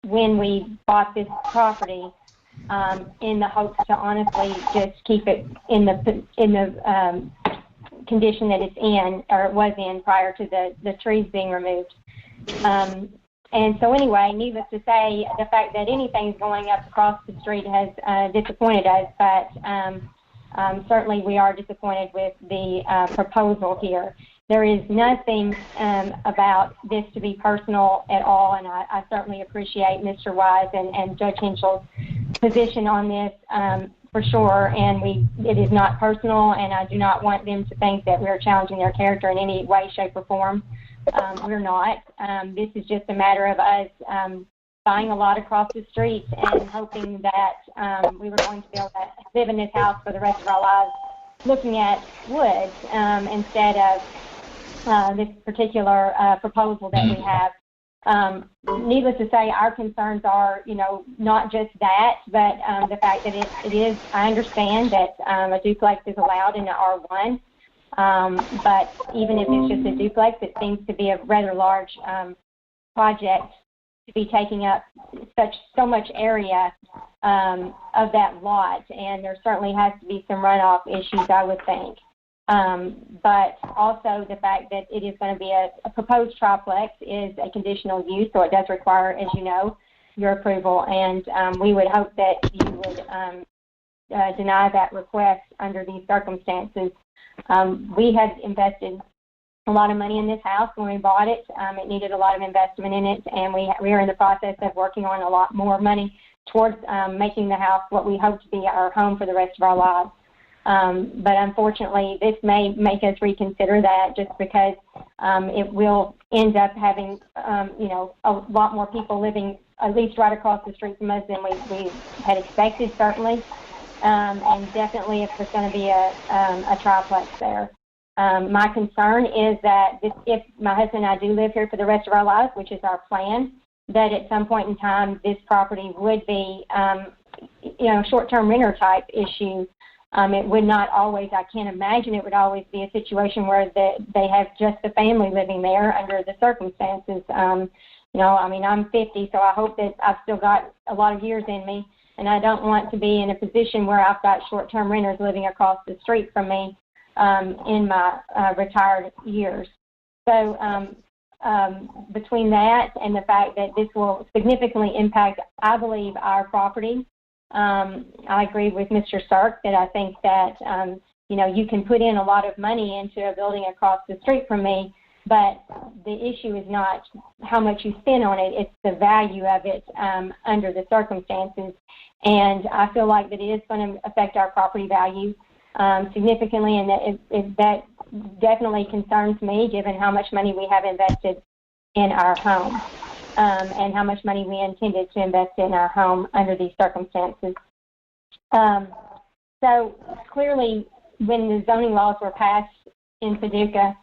when we bought this property in the hopes to honestly just keep it in the condition that it's in, or it was in prior to the trees being removed. And so anyway, needless to say, the fact that anything's going up across the street has disappointed us, but certainly we are disappointed with the proposal here. There is nothing about this to be personal at all, and I certainly appreciate Mr. Wise and Judge Henschel's position on this for sure, and it is not personal, and I do not want them to think that we're challenging their character in any way, shape, or form. We're not. This is just a matter of us buying a lot across the street and hoping that we were going to be able to live in this house for the rest of our lives looking at woods instead of this particular proposal that we have. Needless to say, our concerns are, not just that, but the fact that it is, I understand that a duplex is allowed in the R1. But even if it's just a duplex, it seems to be a rather large project to be taking up so much area of that lot, and there certainly has to be some runoff issues, I would think. But also the fact that it is going to be a proposed triplex is a conditional use, so it does require, as you know, your approval, and we would hope that you would deny that request under these circumstances. We had invested a lot of money in this house when we bought it. It needed a lot of investment in it, and we are in the process of working on a lot more money towards making the house what we hope to be our home for the rest of our lives. But unfortunately, this may make us reconsider that, just because it will end up having, a lot more people living at least right across the street from us than we had expected, certainly. And definitely if there's going to be a triplex there. My concern is that if my husband and I do live here for the rest of our lives, which is our plan, that at some point in time this property would be, short-term renter type issue. It would not always, I can't imagine it would always be a situation where they have just the family living there under the circumstances. I'm 50, so I hope that I've still got a lot of years in me, and I don't want to be in a position where I've got short-term renters living across the street from me in my retired years. So between that and the fact that this will significantly impact, I believe, our property, I agree with Mr. Stark that I think that, you can put in a lot of money into a building across the street from me, but the issue is not how much you spend on it, it's the value of it under the circumstances. And I feel like that it is going to affect our property value significantly, and that definitely concerns me, given how much money we have invested in our home. And how much money we intended to invest in our home under these circumstances. So clearly, when the zoning laws were passed in Paducah,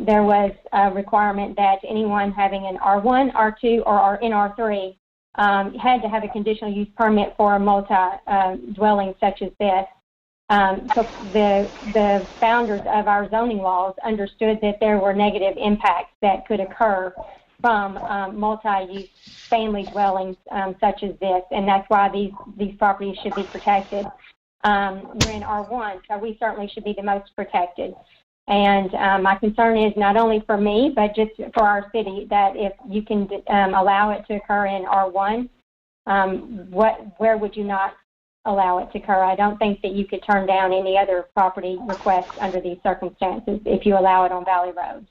there was a requirement that anyone having an R1, R2, or in R3 had to have a conditional use permit for a multi-dwelling such as this. So the founders of our zoning laws understood that there were negative impacts that could occur from multi-use family dwellings such as this, and that's why these properties should be protected. We're in R1, so we certainly should be the most protected. And my concern is not only for me, but just for our city, that if you can allow it to occur in R1, where would you not allow it to occur? I don't think that you could turn down any other property requests under these circumstances if you allow it on Valley Road.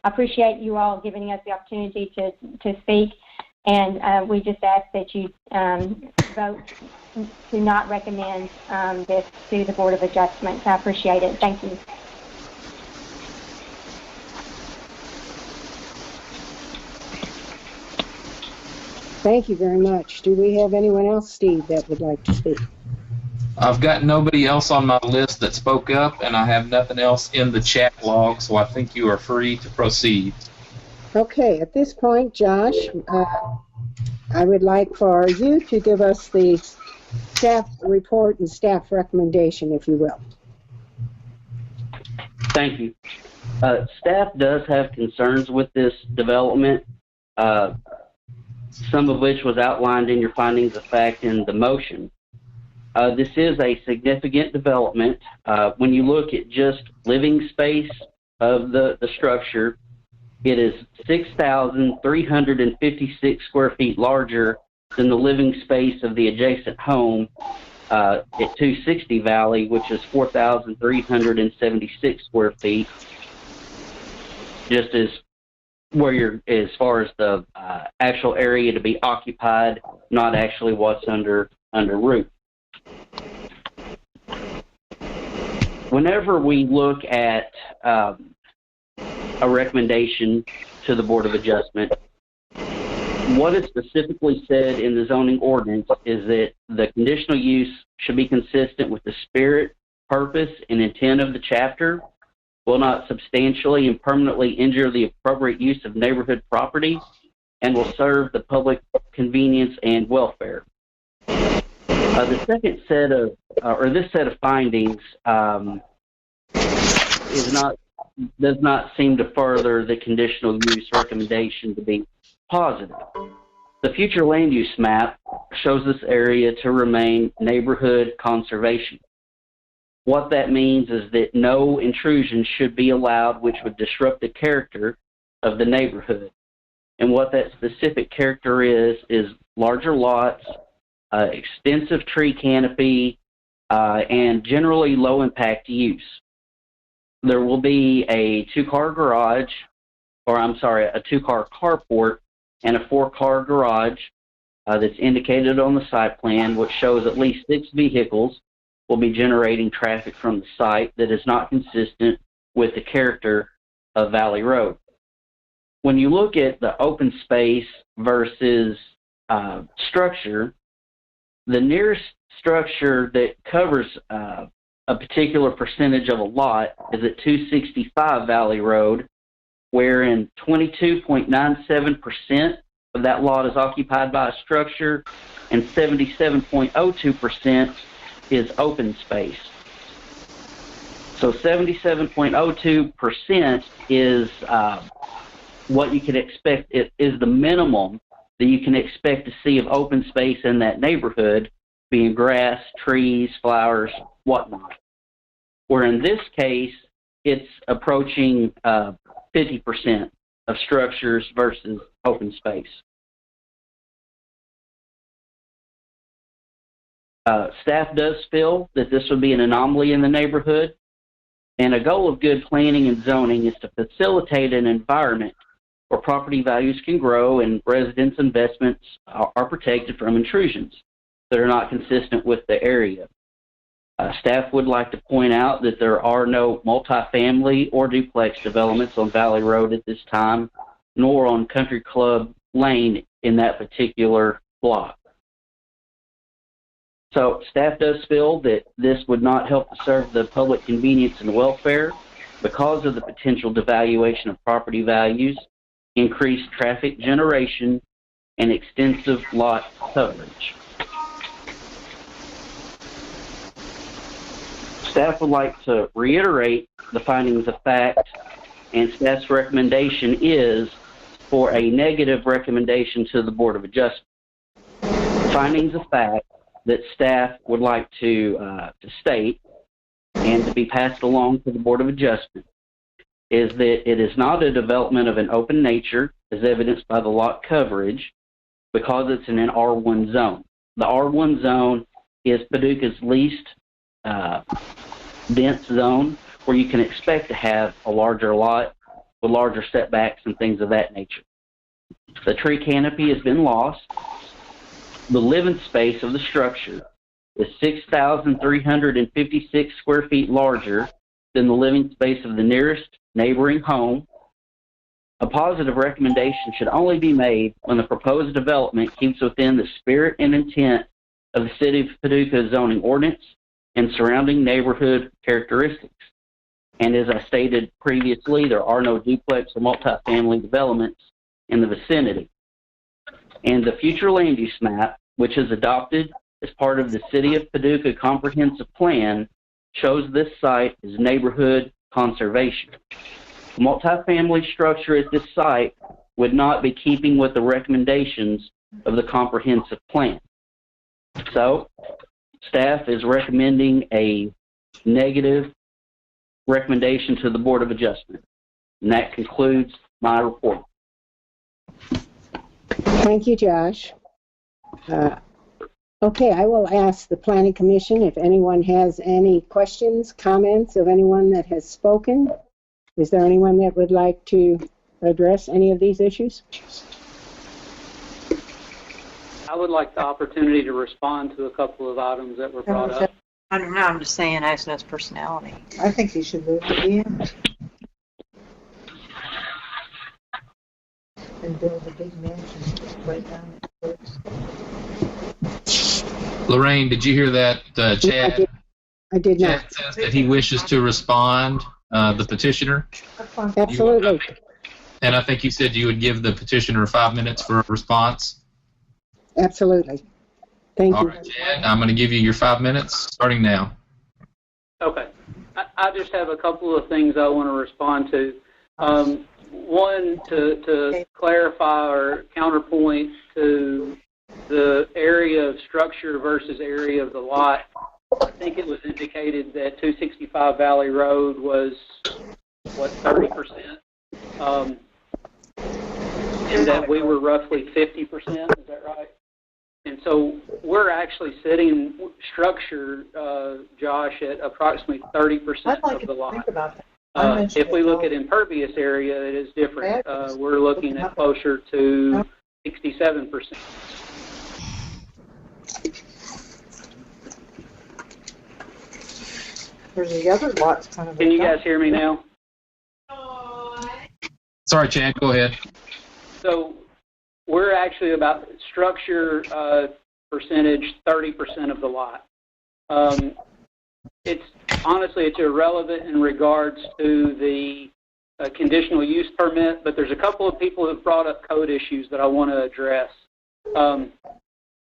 I appreciate you all giving us the opportunity to speak, and we just ask that you vote to not recommend this to the Board of Adjustment. I appreciate it. Thank you. Thank you very much. Do we have anyone else, Steve, that would like to speak? I've got nobody else on my list that spoke up, and I have nothing else in the chat log, so I think you are free to proceed. Okay, at this point, Josh, I would like for you to give us the staff report and staff recommendation, if you will. Thank you. Staff does have concerns with this development, some of which was outlined in your findings of fact in the motion. This is a significant development. When you look at just living space of the structure, it is 6,356 square feet larger than the living space of the adjacent home at 260 Valley, which is 4,376 square feet. Just as far as the actual area to be occupied, not actually what's under roof. Whenever we look at a recommendation to the Board of Adjustment, what is specifically said in the zoning ordinance is that the conditional use should be consistent with the spirit, purpose, and intent of the chapter, will not substantially and permanently injure the appropriate use of neighborhood property, and will serve the public convenience and welfare. The second set of, this set of findings does not seem to further the conditional use recommendation to be positive. The future land use map shows this area to remain neighborhood conservation. What that means is that no intrusion should be allowed which would disrupt the character of the neighborhood. And what that specific character is larger lots, extensive tree canopy, and generally low impact use. there will be a two-car garage, or I'm sorry, a two-car carport and a four-car garage that's indicated on the site plan, which shows at least 6 vehicles will be generating traffic from the site that is not consistent with the character of Valley Road. When you look at the open space versus structure, the nearest structure that covers a particular percentage of a lot is at 265 Valley Road, wherein 22.97% of that lot is occupied by a structure and 77.02% is open space. So 77.02% is what you can expect. It is the minimum that you can expect to see of open space in that neighborhood, being grass, trees, flowers, whatnot. Where in this case, it's approaching 50% of structures versus open space. Staff does feel that this would be an anomaly in the neighborhood, and a goal of good planning and zoning is to facilitate an environment where property values can grow and residents' investments are protected from intrusions that are not consistent with the area. Staff would like to point out that there are no multifamily or duplex developments on Valley Road at this time, nor on Country Club Lane in that particular block. So staff does feel that this would not help to serve the public convenience and welfare because of the potential devaluation of property values, increased traffic generation, and extensive lot coverage. Staff would like to reiterate the findings of fact, and staff's recommendation is for a negative recommendation to the Board of Adjustment. Findings of fact that staff would like to state and to be passed along to the Board of Adjustment is that it is not a development of an open nature as evidenced by the lot coverage because it's in an R1 zone. The R1 zone is Paducah's least dense zone where you can expect to have a larger lot with larger setbacks and things of that nature. The tree canopy has been lost. The living space of the structure is 6,356 square feet larger than the living space of the nearest neighboring home. A positive recommendation should only be made when the proposed development keeps within the spirit and intent of the City of Paducah zoning ordinance and surrounding neighborhood characteristics. And as I stated previously, there are no duplex or multifamily developments in the vicinity. And the future land use map, which is adopted as part of the City of Paducah Comprehensive Plan, shows this site as neighborhood conservation. A multifamily structure at this site would not be keeping with the recommendations of the Comprehensive Plan. So, staff is recommending a negative recommendation to the Board of Adjustment. And that concludes my report. Thank you, Josh. Okay, I will ask the Planning Commission if anyone has any questions, comments of anyone that has spoken. Is there anyone that would like to address any of these issues? I would like the opportunity to respond to a couple of items that were brought up. I don't know, I'm just saying, asking his personality. I think he should move to the end. And build a big mansion right down at Lorraine, did you hear that? Chad? I did not. Chad says that he wishes to respond, the petitioner. Absolutely. And I think you said you would give the petitioner 5 minutes for a response. Absolutely. Thank you. All right, Chad, I'm going to give you your 5 minutes starting now. Okay. I just have a couple of things I want to respond to. One, to clarify or counterpoint to the area of structure versus area of the lot. I think it was indicated that 265 Valley Road was, what, 30%? And that we were roughly 50%, is that right? And so we're actually sitting structure, Josh, at approximately 30% of the lot. If we look at impervious area, it is different. We're looking at closer to 67%. There's the other lots kind of. Can you guys hear me now? Sorry, Chad, go ahead. So we're actually about structure percentage 30% of the lot. It's honestly, it's irrelevant in regards to the conditional use permit, but there's a couple of people who've brought up code issues that I want to address.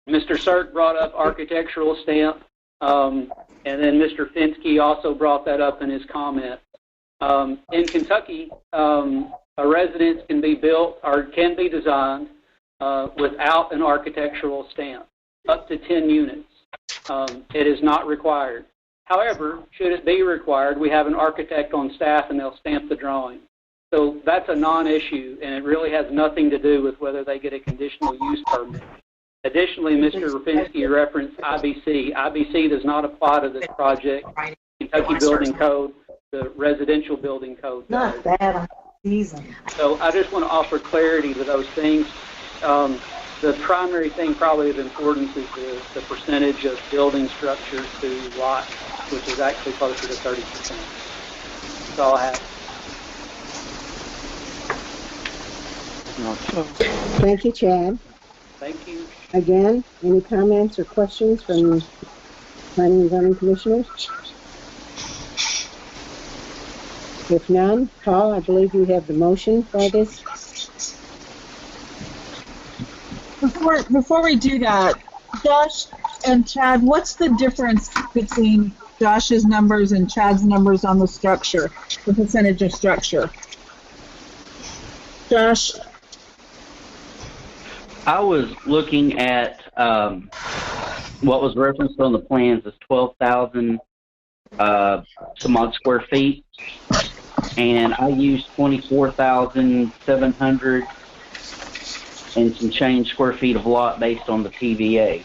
Mr. Sirk brought up architectural stamp, and then Mr. Finsky also brought that up in his comment. In Kentucky, a residence can be built or can be designed without an architectural stamp, up to 10 units. It is not required. However, should it be required, we have an architect on staff and they'll stamp the drawing. So that's a non-issue, and it really has nothing to do with whether they get a conditional use permit. Additionally, Mr. Rapinski referenced IBC. IBC does not apply to this project. Kentucky Building Code, the residential building code does. Not bad season. So I just want to offer clarity to those things. The primary thing probably of importance is the percentage of building structure to lot, which is actually closer to 30%. That's all I have. Thank you, Chad. Thank you. Again, any comments or questions from Planning and Zoning Commissioners? If none, Paul, I believe you have the motion for this. Before we do that, Josh and Chad, what's the difference between Josh's numbers and Chad's numbers on the structure, the percentage of structure? Josh? I was looking at what was referenced on the plans as 12,000 some odd square feet, and I used 24,700 and some change square feet of lot based on the PVA.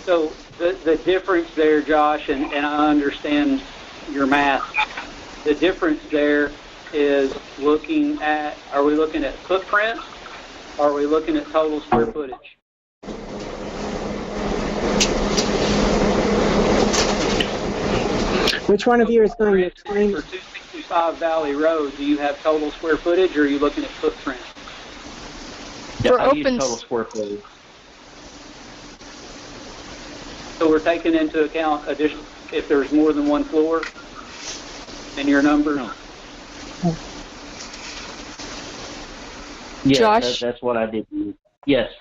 So the difference there, Josh, and I understand your math, the difference there is looking at, are we looking at footprint, or are we looking at total square footage? Which one of you is going to explain? For 265 Valley Road, do you have total square footage, or are you looking at footprint? Yeah, For I use open total square footage. So we're taking into account addition if there's more than one floor in your numbers? No. Yeah, Josh? that's what I did. Yes.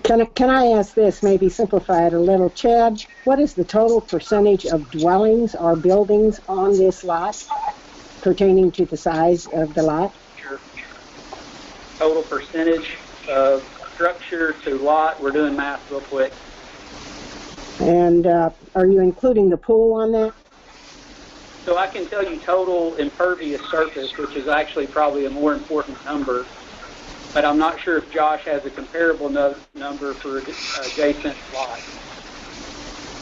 Can I ask this, maybe simplify it a little? Chad, what is the total percentage of dwellings or buildings on this lot pertaining to the size of the lot? Sure. Total percentage of structure to lot, we're doing math real quick. And are you including the pool on that? So I can tell you total impervious surface, which is actually probably a more important number, but I'm not sure if Josh has a comparable number for adjacent lots.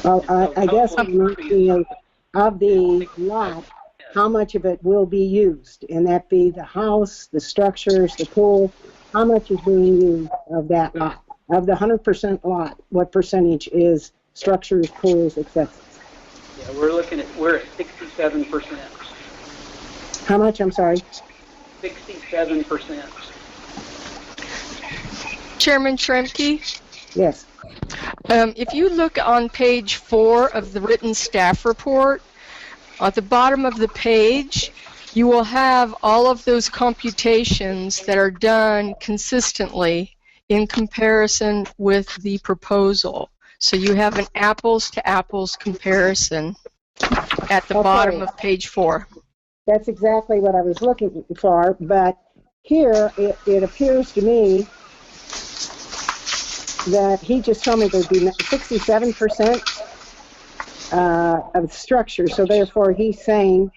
Well, I guess I'm asking of the lot, how much of it will be used? And that be the house, the structures, the pool, how much is being used of that lot? Of the 100% lot, what percentage is structures, pools, etc.? Yeah, we're at 67%. How much, I'm sorry? 67%. Chairman Schramke? Yes. If you look on page 4 of the written staff report, at the bottom of the page, you will have all of those computations that are done consistently in comparison with the proposal. So you have an apples-to-apples comparison at the bottom of page 4. That's exactly what I was looking for, but here it appears to me that he just told me there'd be 67% of structure, so therefore he's saying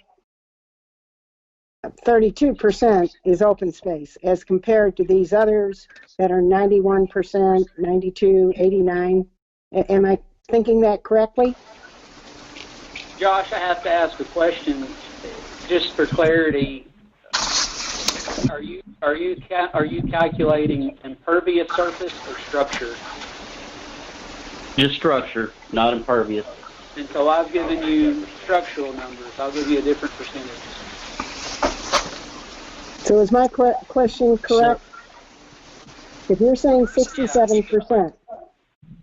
32% is open space as compared to these others that are 91%, 92, 89. Am I thinking that correctly? Josh, I have to ask a question. just for clarity, are you calculating impervious surface or structure? Just structure, not impervious. And so I've given you structural numbers. I'll give you a different percentage. So is my question correct? If you're saying 67%,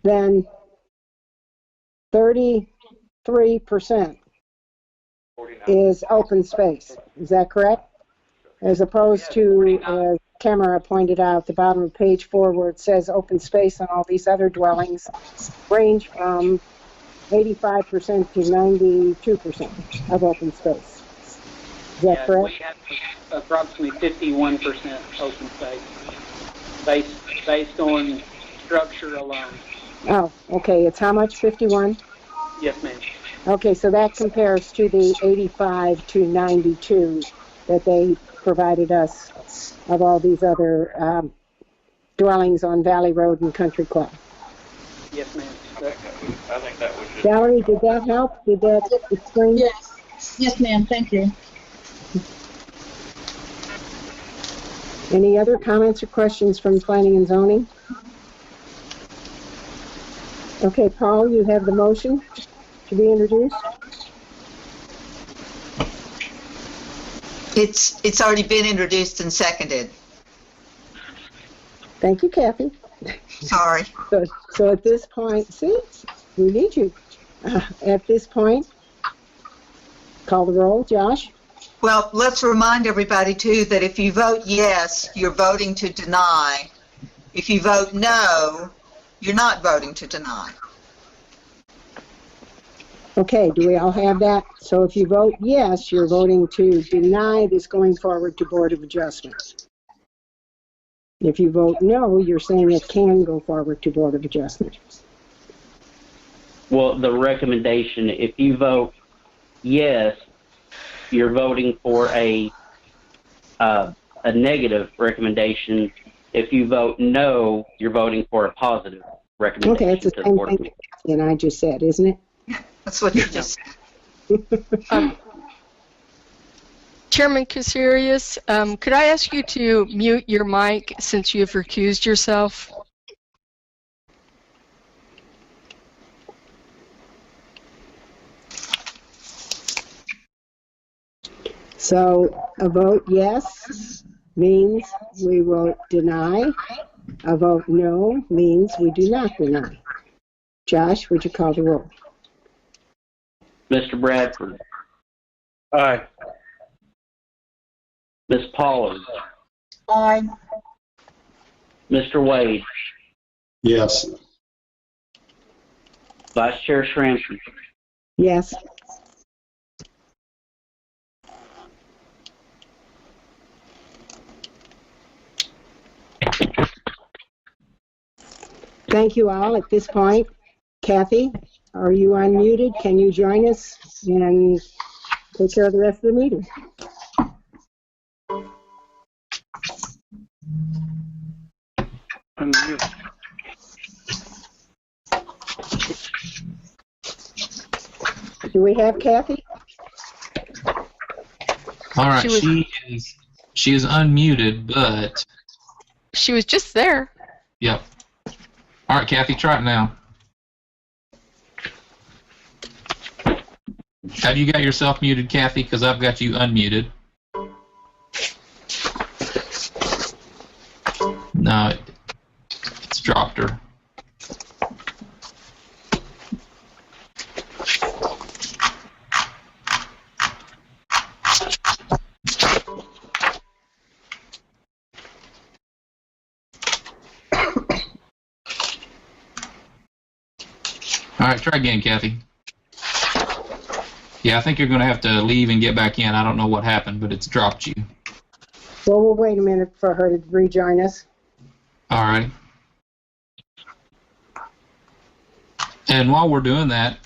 then 33% is open space. Is that correct? As opposed to, as Tamara pointed out, the bottom of page 4 where it says open space and all these other dwellings range from 85% to 92% of open space. Is that correct? We have approximately 51% open space based on structure alone. Oh, okay. It's how much? 51? Yes, ma'am. Okay, so that compares to the 85 to 92 that they provided us of all these other dwellings on Valley Road and Country Club. Yes, ma'am. I think that was just... Valerie, did that help? Did that explain? Yes. Yes, ma'am. Thank you. Any other comments or questions from Planning and Zoning? Okay, Paul, you have the motion to be introduced. It's already been introduced and seconded. Thank you, Kathy. Sorry. So at this point, see, we need you. At this point, call the roll. Josh? Well, let's remind everybody, too, that if you vote yes, you're voting to deny. If you vote no, you're not voting to deny. Okay, do we all have that? So if you vote yes, you're voting to deny this going forward to Board of Adjustment. If you vote no, you're saying it can go forward to Board of Adjustment. Well, the recommendation, if you vote yes, you're voting for a negative recommendation. If you vote no, you're voting for a positive recommendation. Okay, it's the same thing that I just said, isn't it? That's what you just said. Chairman Casarius, could I ask you to mute your mic since you've recused yourself? So a vote yes means we will deny. A vote no means we do not deny. Josh, would you call the roll? Mr. Bradford. Aye. Ms. Pollard. Aye. Mr. Wade. Yes. Vice Chair Shramsky. Yes. Thank you all. At this point, Kathy, are you unmuted? Can you join us and take care of the rest of the meeting? Do we have Kathy? All right, she is unmuted, but She was just there. yep. All right, Kathy, try it now. Have you got yourself muted, Kathy? Because I've got you unmuted. No, it's dropped her. All right, try again, Kathy. Yeah, I think you're going to have to leave and get back in. I don't know what happened, but it's dropped you. Well, we'll wait a minute for her to rejoin us. All right. And while we're doing that,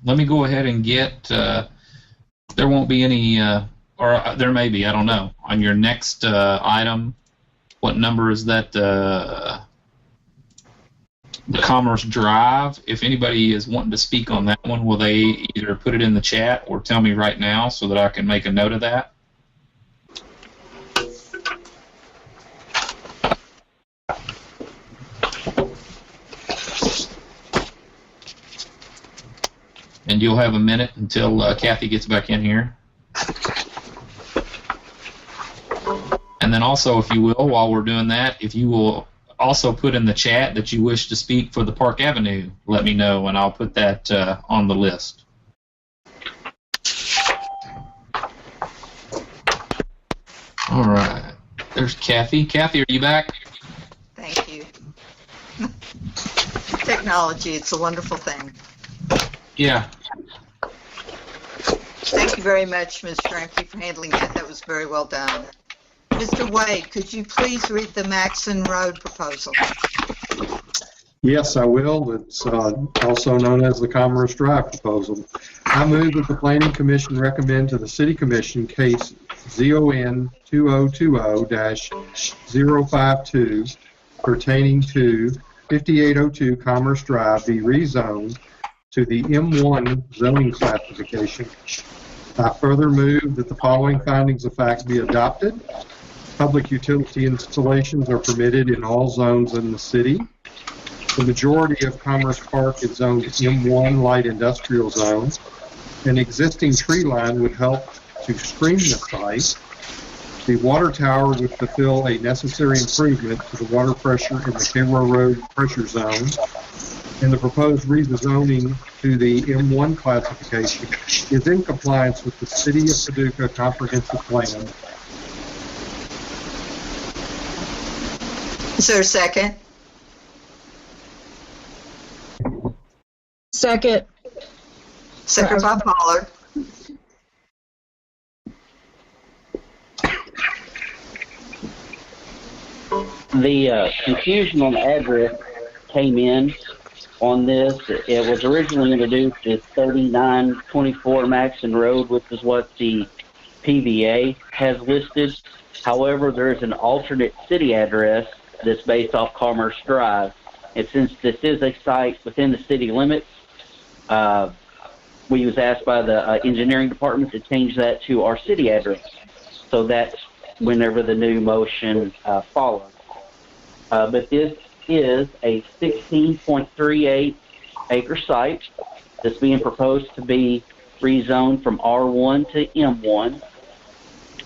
let me go ahead and get, there won't be any, or there may be, I don't know, on your next item. What number is that? the Commerce Drive. If anybody is wanting to speak on that one, will they either put it in the chat or tell me right now so that I can make a note of that? And you'll have a minute until Kathy gets back in here. And then also, if you will, while we're doing that, if you will also put in the chat that you wish to speak for the Park Avenue, let me know, and I'll put that on the list. All right. There's Kathy. Kathy, are you back? Thank you. Technology, it's a wonderful thing. Yeah. Thank you very much, Ms. Shramke, for handling that. That was very well done. Mr. Wade, could you please read the Maxon Road proposal? Yes, I will. It's also known as the Commerce Drive proposal. I move that the Planning Commission recommend to the City Commission case ZON 2020-052 pertaining to 5802 Commerce Drive be rezoned to the M1 zoning classification. I further move that the following findings of fact be adopted. Public utility installations are permitted in all zones in the city. The majority of Commerce Park is zoned M1 light industrial zone. An existing tree line would help to screen the site. The water tower would fulfill a necessary improvement to the water pressure in the Cairo Road pressure zone. And the proposed rezoning to the M1 classification is in compliance with the City of Paducah Comprehensive Plan. Is there a second? Second. Second by Pollard. The confusion on the address came in on this. It was originally introduced as 3924 Maxon Road, which is what the PVA has listed. However, there is an alternate city address that's based off Commerce Drive. And since this is a site within the city limits, we was asked by the engineering department to change that to our city address. So that's whenever the new motion follows. But this is a 16.38 acre site that's being proposed to be rezoned from R1 to M1.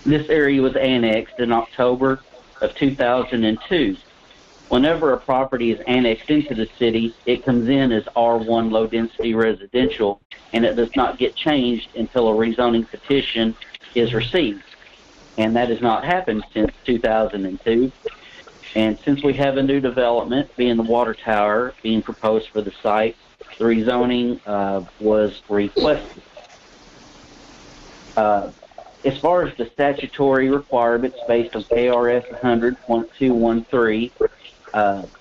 This area was annexed in October of 2002. Whenever a property is annexed into the city, it comes in as R1 low density residential, and it does not get changed until a rezoning petition is received. And that has not happened since 2002. And since we have a new development, being the water tower being proposed for the site, the rezoning was requested. As far as the statutory requirements based on KRS 100.213,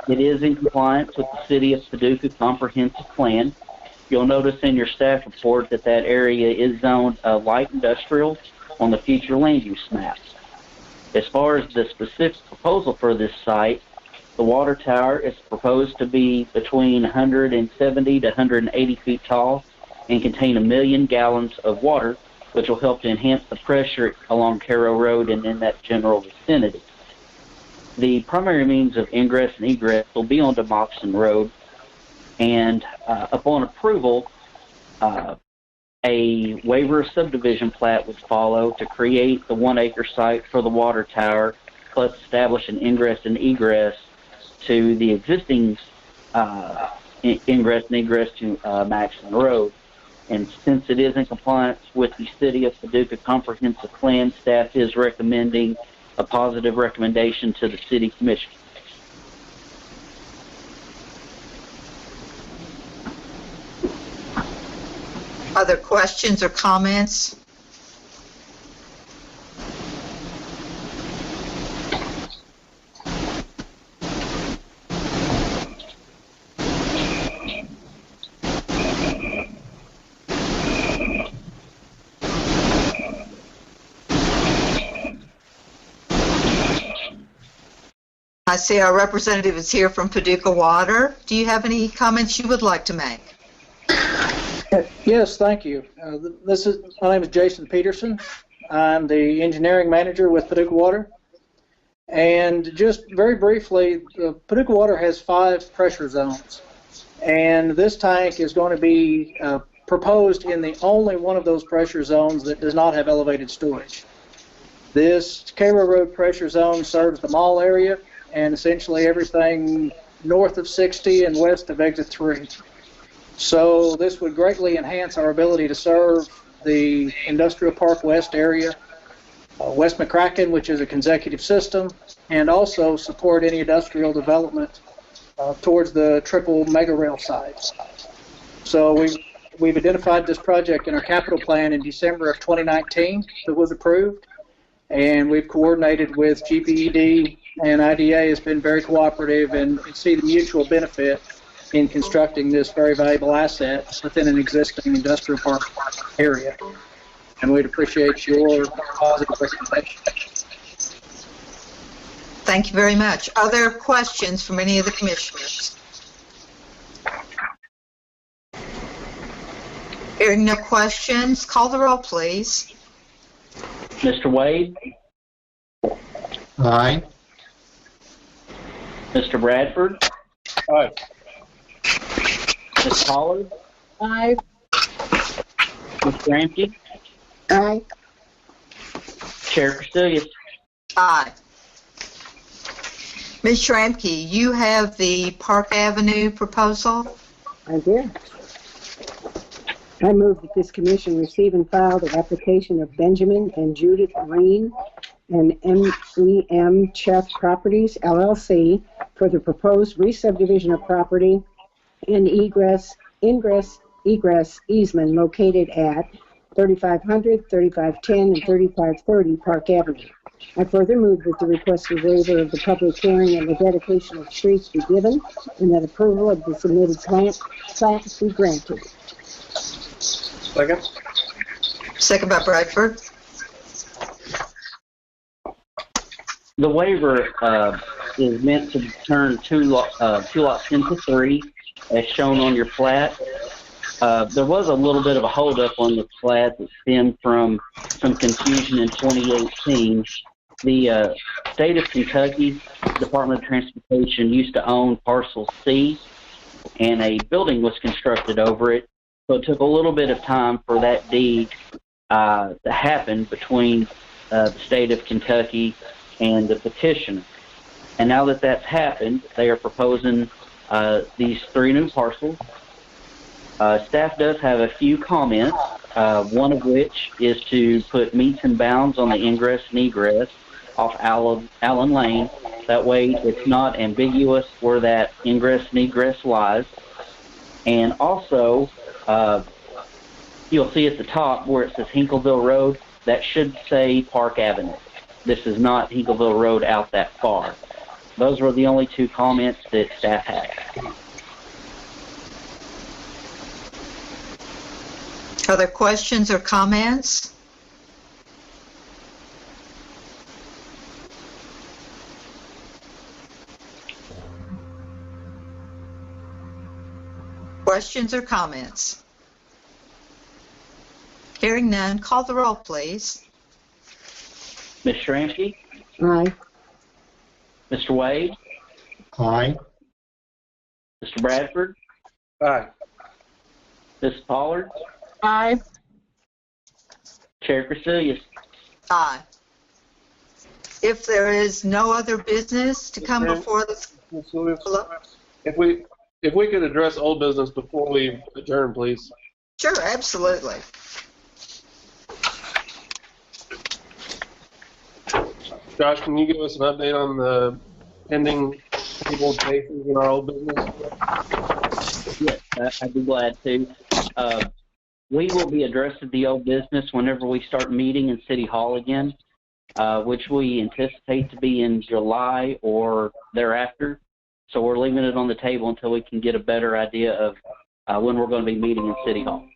it is in compliance with the City of Paducah Comprehensive Plan. You'll notice in your staff report that that area is zoned light industrial on the future land use maps. As far as the specific proposal for this site, the water tower is proposed to be between 170 to 180 feet tall and contain 1 million gallons of water, which will help to enhance the pressure along Cairo Road and in that general vicinity. The primary means of ingress and egress will be on Maxon Road, and upon approval, a waiver of subdivision plat would follow to create the 1 acre site for the water tower, plus establish an ingress and egress to the existing ingress and egress to Maxon Road. And since it is in compliance with the City of Paducah Comprehensive Plan, staff is recommending a positive recommendation to the City Commission. Other questions or comments? I see our representative is here from Paducah Water. Do you have any comments you would like to make? Yes, thank you. My name is Jason Peterson. I'm the engineering manager with Paducah Water. And just very briefly, Paducah Water has 5 pressure zones. And this tank is going to be proposed in the only one of those pressure zones that does not have elevated storage. This Cairo Road pressure zone serves the mall area and essentially everything north of 60 and west of exit 3. So this would greatly enhance our ability to serve the Industrial Park West area, West McCracken, which is a consecutive system, and also support any industrial development towards the triple mega rail sites. So we've identified this project in our capital plan in December of 2019 that was approved, and we've coordinated with GPED, and IDA has been very cooperative and see the mutual benefit in constructing this very valuable asset within an existing industrial park area. And we'd appreciate your positive recommendation. Thank you very much. Are there questions from any of the commissioners? Hearing no questions, call the roll, please. Mr. Wade? Aye. Mr. Bradford? Aye. Ms. Pollard? Aye. Ms. Gramke? Aye. Chair Castillas? Aye. Ms. Schramke, you have the Park Avenue proposal? I do. I move that this commission receive and file the application of Benjamin and Judith Green and MEM Chef Properties, LLC, for the proposed re-subdivision of property and ingress easement located at 3500, 3510, and 3530 Park Avenue. I further move that the requested waiver of the public hearing and the dedication of streets be given, and that approval of the submitted plat be granted. Second. Second by Bradford. The waiver is meant to turn two lots into 3, as shown on your plat. There was a little bit of a holdup on the plat that stemmed from some confusion in 2018. The state of Kentucky Department of Transportation used to own Parcel C, and a building was constructed over it. So it took a little bit of time for that deed to happen between the state of Kentucky and the petitioner. And now that that's happened, they are proposing these 3 new parcels. Staff does have a few comments, one of which is to put meets and bounds on the ingress and egress off Allen Lane. That way it's not ambiguous where that ingress and egress lies. And also, you'll see at the top where it says Hinkleville Road, that should say Park Avenue. This is not Hinkleville Road out that far. Those were the only 2 comments that staff had. Other questions or comments? Questions or comments? Hearing none, call the roll, please. Ms. Schramke? Aye. Mr. Wade? Aye. Mr. Bradford? Aye. Ms. Pollard? Aye. Chair Castillas? Aye. If there is no other business to come before the... If we could address old business before we adjourn, please. Sure, absolutely. Josh, can you give us an update on the pending tabled cases in our old business? Yes, I'd be glad to. We will be addressing the old business whenever we start meeting in City Hall again, which we anticipate to be in July or thereafter. So we're leaving it on the table until we can get a better idea of when we're going to be meeting in City Hall.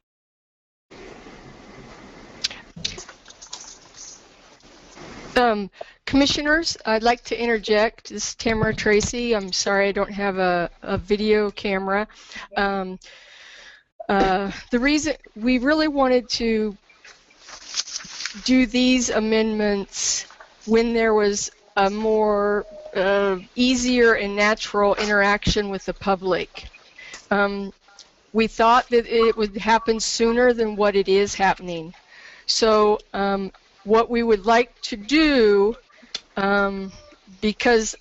Commissioners, I'd like to interject. This is Tamara Tracy. I'm sorry I don't have a video camera. The reason we really wanted to do these amendments when there was a more easier and natural interaction with the public. We thought that it would happen sooner than what it is happening. So what we would like to do, because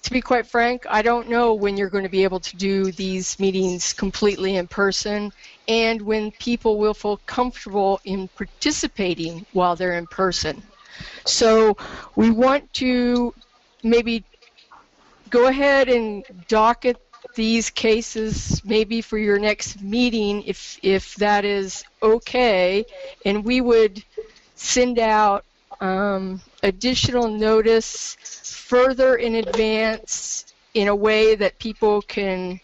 to be quite frank, I don't know when you're going to be able to do these meetings completely in person and when people will feel comfortable in participating while they're in person. So we want to maybe go ahead and docket these cases maybe for your next meeting if that is okay, and we would send out additional notice further in advance in a way that people can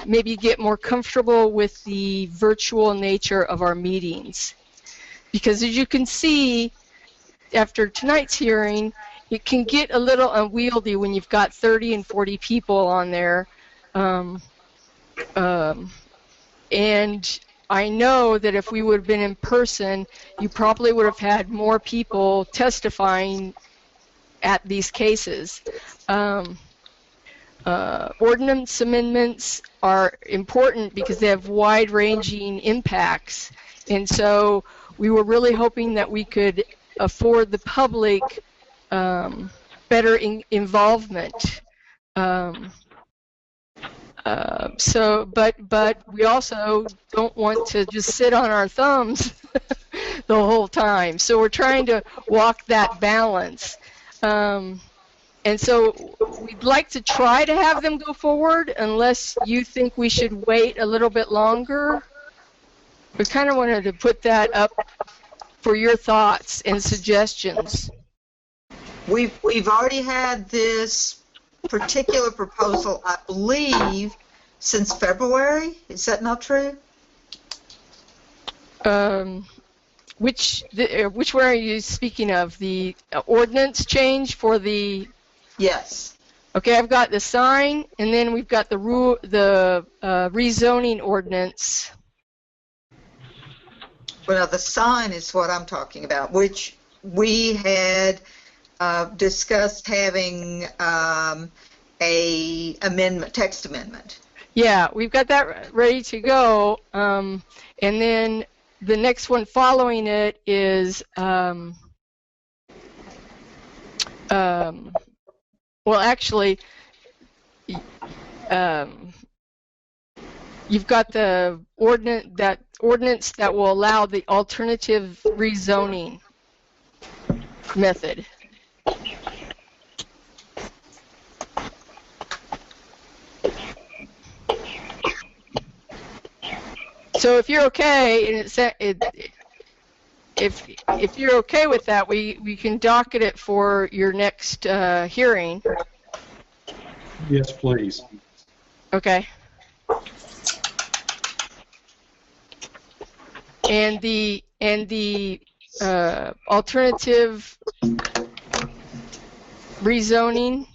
maybe get more comfortable with the virtual nature of our meetings. Because as you can see, after tonight's hearing, it can get a little unwieldy when you've got 30 and 40 people on there. And I know that if we would have been in person, you probably would have had more people testifying at these cases. Ordinance amendments are important because they have wide-ranging impacts. And so we were really hoping that we could afford the public better involvement. But we also don't want to just sit on our thumbs the whole time. So we're trying to walk that balance. And so we'd like to try to have them go forward unless you think we should wait a little bit longer. We kind of wanted to put that up for your thoughts and suggestions. We've already had this particular proposal, I believe, since February. Is that not true? Which one are you speaking of? The ordinance change for the? Yes. Okay, I've got the sign, and then we've got the rezoning ordinance. Well, the sign is what I'm talking about, which we had discussed having a amendment, text amendment. Yeah, we've got that ready to go, and then the next one following it is well, actually, you've got the ordinance that will allow the alternative rezoning method. So if you're okay, and if you're okay with that, we can docket it for your next hearing. Yes, please. Okay. And the alternative rezoning.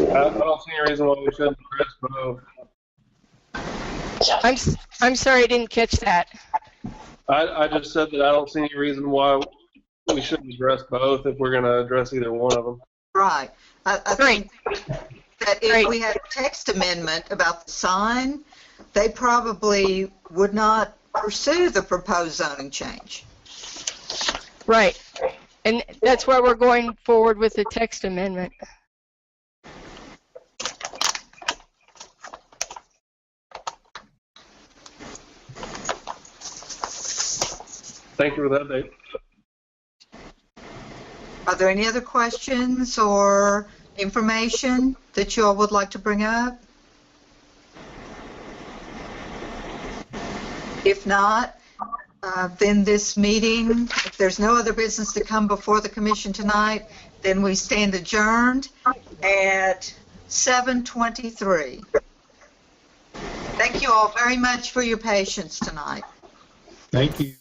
I don't see any reason why we shouldn't address both. I'm sorry, I didn't catch that. I just said that I don't see any reason why we shouldn't address both if we're going to address either one of them. Right. I think that if we had a text amendment about the sign, they probably would not pursue the proposed zoning change. Right. And that's why we're going forward with the text amendment. Thank you for that, Dave. Are there any other questions or information that you all would like to bring up? If not, then this meeting, if there's no other business to come before the commission tonight, then we stand adjourned at 7:23. Thank you all very much for your patience tonight. Thank you.